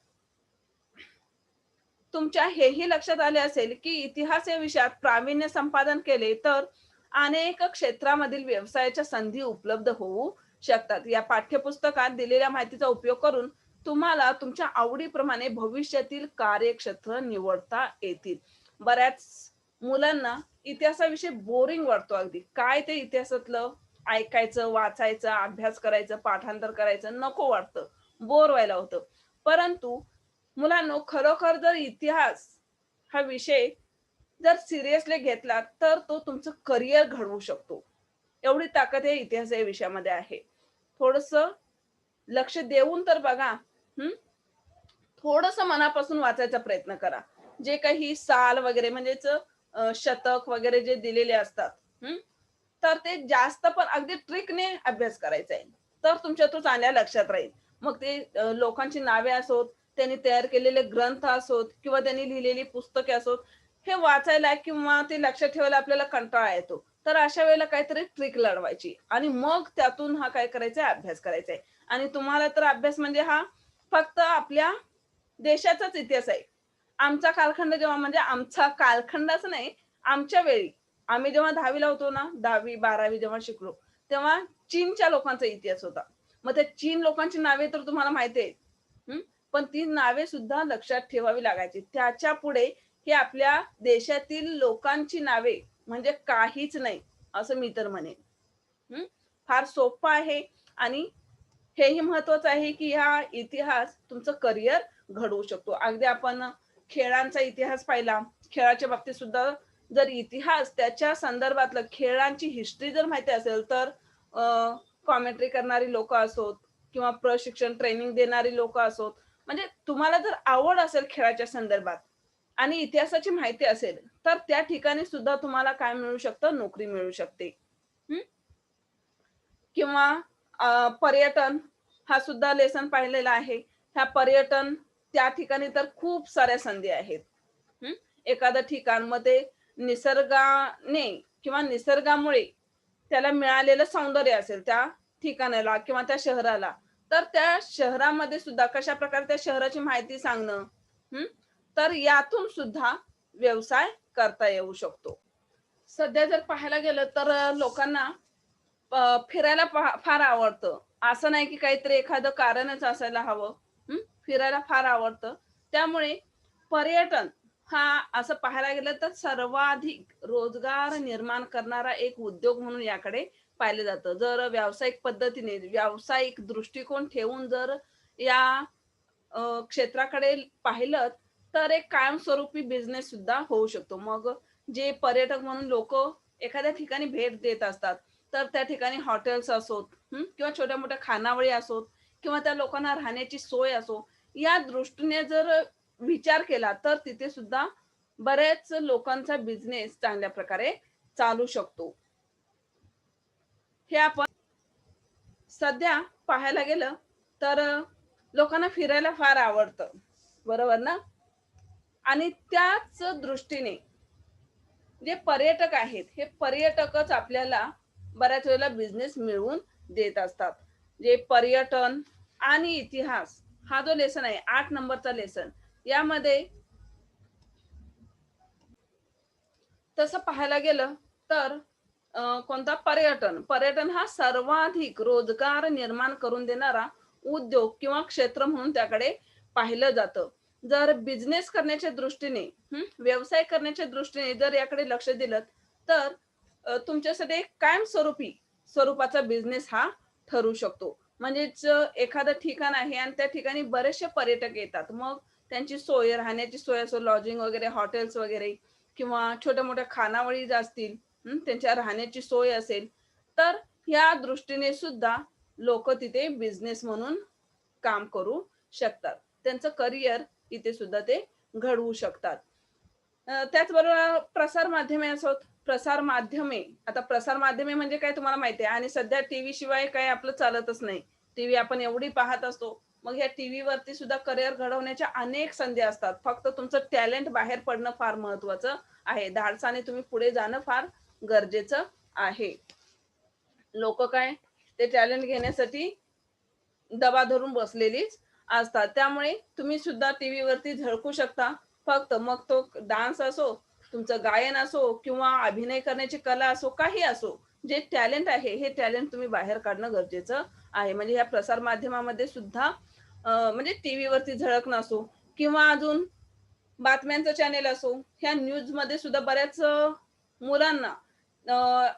तुमच्या हेही लक्षात आले असेल, की इतिहास या विषयात प्रावीण्य संपादन केले तर अनेक क्षेत्रामधील व्यवसायाच्या संधी उपलब्ध होऊ शकतात. या पाठ्यपुस्तकात दिलेल्या माहितीचा उपयोग करून तुम्हाला तुमच्या आवडीप्रमाणे भविष्यातील कार्यक्षेत्र निवडता येतील. बऱ्याच मुलांना इतिहासाविषयी बोरिंग वाटतो अगदी. काय ते इतिहासातलं ऐकायचं, वाचायचं, अभ्यास करायचं, पाठांतर करायचं नको वाटतं. बोर व्हायला होतं. परंतु मुलांनो, खरोखर जर इतिहास हा विषय जर सिरियसली घेतला, तर तो तुमचं करिअर घडवू शकतो. एवढी ताकद या इतिहास या विषयामध्ये आहे. थोडंसं लक्ष देऊन तर बघा. हं. थोडंसं मनापासून वाचायचा प्रयत्न करा. जे काही साल वगैरे म्हणजेच शतक वगैरे जे दिलेले असतात. हं. तर ते जास्त पण अगदी ट्रिकने अभ्यास करायचा आहे. तर तुमच्या तो चांगल्या लक्षात राहील. मग ते लोकांची नावे असोत, त्यांनी तयार केलेले ग्रंथ असोत किंवा त्यांनी लिहिलेली पुस्तके असोत, हे वाचायला किंवा ते लक्षात ठेवायला आपल्याला कंटाळा येतो. तर अशा वेळेला काहीतरी ट्रिक लढवायची आणि मग त्यातून हा काय करायचा आहे, अभ्यास करायचा आहे. आणि तुम्हाला तर अभ्यास म्हणजे हा फक्त आपल्या देशाचाच इतिहास आहे. आमचा कालखंड जेव्हा म्हणजे आमचा कालखंड असं नाही, आमच्या वेळी आम्ही जेव्हा 10वी ला होतो ना, 10वी 12वी जेव्हा शिकलो, तेव्हा चीनच्या लोकांचा इतिहास होता. मग त्या चीन लोकांची नावे तर तुम्हाला माहिती आहेत. पण ती नावे सुद्धा लक्षात ठेवावी लागायची. त्याच्यापुढे हे आपल्या देशातील लोकांची नावे म्हणजे काहीच नाही, असं मी तर म्हणेन. हं. फार सोप्पं आहे आणि हेही महत्वाचं आहे, की हा इतिहास तुमचं करिअर घडवू शकतो. अगदी आपण खेळांचा इतिहास पाहिला, खेळाच्या बाबतीत सुद्धा जर इतिहास त्याच्या संदर्भातलं खेळांची हिस्ट्री जर माहिती असेल, तर कॉमेंट्री करणारी लोकं असोत किंवा प्रशिक्षण ट्रेनिंग देणारी लोकं असोत, म्हणजे तुम्हाला जर आवड असेल खेळाच्या संदर्भात आणि इतिहासाची माहिती असेल, तर त्या ठिकाणी सुद्धा तुम्हाला काय मिळू शकतं, नोकरी मिळू शकते. हं. किंवा पर्यटन हा सुद्धा लेसन पाहिलेला आहे. ह्या पर्यटन त्या ठिकाणी तर खूप साऱ्या संधी आहेत. हं. एखादं ठिकाण मग ते निसर्गाने किंवा निसर्गामुळे त्याला मिळालेलं सौंदर्य असेल त्या ठिकाणाला किंवा त्या शहराला, तर त्या शहरामध्ये सुद्धा कशाप्रकारे त्या शहराची माहिती सांगणं, हं. तर यातून सुद्धा व्यवसाय करता येऊ शकतो. सध्या जर पाहायला गेलं तर लोकांना फिरायला फार आवडतं. असं नाही की काहीतरी एखादं कारणच असायला हवं. हं. फिरायला फार आवडतं. त्यामुळे पर्यटन हा असं पाहायला गेलं तर सर्वाधिक रोजगार निर्माण करणारा एक उद्योग म्हणून याकडे पाहिलं जातं. जर व्यावसायिक पद्धतीने, व्यावसायिक दृष्टिकोन ठेवून जर या क्षेत्राकडे पाहिलं, तर एक कायमस्वरूपी बिझनेस सुद्धा होऊ शकतो. मग जे पर्यटक म्हणून लोकं एखाद्या ठिकाणी भेट देत असतात, तर त्या ठिकाणी हॉटेल्स असोत, किंवा छोट्या-मोठ्या खानावळी असोत किंवा त्या लोकांना राहण्याची सोय असो, या दृष्टीने जर विचार केला, तर तिथे सुद्धा बऱ्याच लोकांचा बिझनेस चांगल्या प्रकारे चालू शकतो. हे आपण सध्या पाहायला गेलं, तर लोकांना फिरायला फार आवडतं. बरोबर ना? आणि त्याच दृष्टीने जे पर्यटक आहेत, हे पर्यटकच आपल्याला बऱ्याच वेळेला बिझनेस मिळवून देत असतात. जे पर्यटन आणि इतिहास हा जो लेसन आहे 8 नंबरचा लेसन यामध्ये तसं पाहायला गेलं तर कोणता पर्यटन. पर्यटन हा सर्वाधिक रोजगार निर्माण करून देणारा उद्योग किंवा क्षेत्र म्हणून त्याकडे पाहिलं जातं. जर बिझनेस करण्याच्या दृष्टीने व्यवसाय करण्याच्या दृष्टीने जर याकडे लक्ष दिलं, तर तुमच्यासाठी एक कायमस्वरूपी स्वरूपाचा बिझनेस हा ठरू शकतो. म्हणजेच एखादं ठिकाण आहे आणि त्या ठिकाणी बरेचसे पर्यटक येतात. मग त्यांची सोय, राहण्याची सोय असो, लॉजिंग वगैरे, हॉटेल्स वगैरे किंवा छोट्या-मोठ्या खानावळी ज्या असतील, त्यांच्या राहण्याची सोय असेल, तर या दृष्टीने सुद्धा लोकं तिथे बिझनेस म्हणून काम करू शकतात. त्यांचं करियर इथे सुद्धा ते घडवू शकतात. त्याचबरोबर प्रसार माध्यमे असोत, प्रसार माध्यमे आता प्रसार माध्यमे म्हणजे काय तुम्हाला माहिती आहे आणि सध्या टीव्ही शिवाय काही आपलं चालतच नाही. टीव्ही आपण एवढी पाहत असतो. मग या टीव्हीवरती सुद्धा करियर घडवण्याच्या अनेक संधी असतात. फक्त तुमचं टॅलेंट बाहेर पडणं फार महत्त्वाचं आहे. धाडसाने तुम्ही पुढे जाणं फार गरजेचं आहे. लोकं काय ते टॅलेंट घेण्यासाठी दबा धरून बसलेलीच असतात. त्यामुळे तुम्ही सुद्धा टीव्हीवरती झळकू शकता. फक्त मग तो डान्स असो, तुमचं गायन असो किंवा अभिनय करण्याची कला असो, काही असो. जे टॅलेंट आहे, हे टॅलेंट तुम्ही बाहेर काढणं गरजेचं आहे. म्हणजे ह्या प्रसार माध्यमामध्ये सुद्धा म्हणजे टीव्हीवरती झळकणं असो किंवा अजून बातम्यांचं चॅनेल असो, ह्या न्यूजमध्ये सुद्धा बऱ्याच मुलांना अ,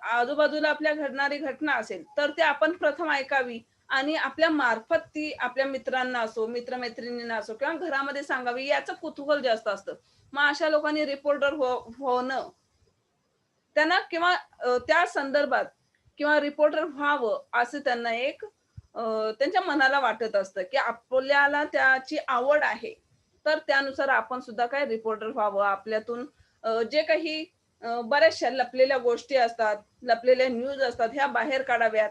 आजूबाजूला आपल्या घडणारी घटना असेल, तर ते आपण प्रथम ऐकावी आणि आपल्या मार्फत ती आपल्या मित्रांना असो, मित्र-मैत्रिणींना असो किंवा घरामध्ये सांगावी याचं कुतूहल जास्त असतं. मग अशा लोकांनी रिपोर्टर होणं त्यांना किंवा त्या संदर्भात किंवा रिपोर्टर व्हावं असं त्यांना एक त्यांच्या मनाला वाटत असतं, की आपल्याला त्याची आवड आहे. तर त्यानुसार आपण सुद्धा काय रिपोर्टर व्हावं. आपल्यातून जे काही बऱ्याचशा लपलेल्या गोष्टी असतात, लपलेल्या न्यूज असतात, ह्या बाहेर काढाव्यात,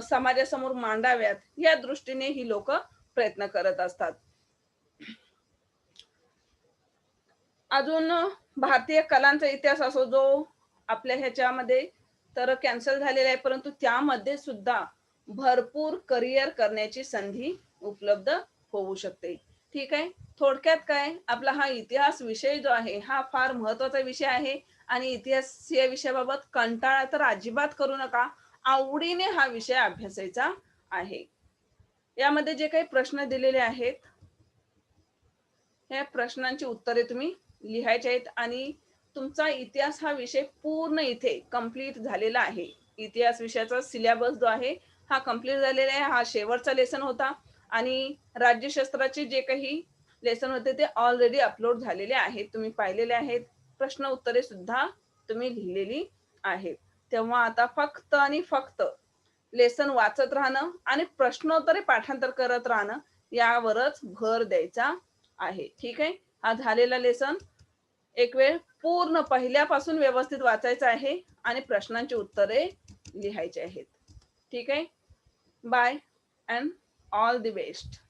समाजासमोर मांडाव्यात, या दृष्टीने ही लोकं प्रयत्न करत असतात. अजून भारतीय कलांचा इतिहास असो जो आपल्या ह्याच्यामध्ये तर कॅन्सल झालेला आहे, परंतु त्यामध्ये सुद्धा भरपूर करियर करण्याची संधी उपलब्ध होऊ शकते. ठीक आहे. थोडक्यात काय आपला हा इतिहास विषय जो आहे, हा फार महत्त्वाचा विषय आहे आणि इतिहास या विषयाबाबत कंटाळा तर अजिबात करू नका. आवडीने हा विषय अभ्यासायचा आहे. यामध्ये जे काही प्रश्न दिलेले आहेत, ह्या प्रश्नांची उत्तरे तुम्ही लिहायची आहेत आणि तुमचा इतिहास हा विषय पूर्ण इथे कंप्लीट झालेला आहे. इतिहास विषयाचा सिलेबस जो आहे हा कंप्लीट झालेला आहे. हा शेवटचा लेसन होता आणि राज्यशास्त्राचे जे काही लेसन होते ते ऑलरेडी अपलोड झालेले आहेत. तुम्ही पाहिलेले आहेत. प्रश्न उत्तरे सुद्धा तुम्ही लिहिलेली आहेत. तेव्हा आता फक्त आणि फक्त लेसन वाचत राहणं आणि प्रश्नोत्तरे पाठांतर करत राहणं यावरच भर द्यायचा आहे. ठीक आहे. हा झालेला लेसन एक वेळ पूर्ण पहिल्यापासून व्यवस्थित वाचायचं आहे आणि प्रश्नांची उत्तरे लिहायची आहेत. ठीक आहे. Bye and all the best.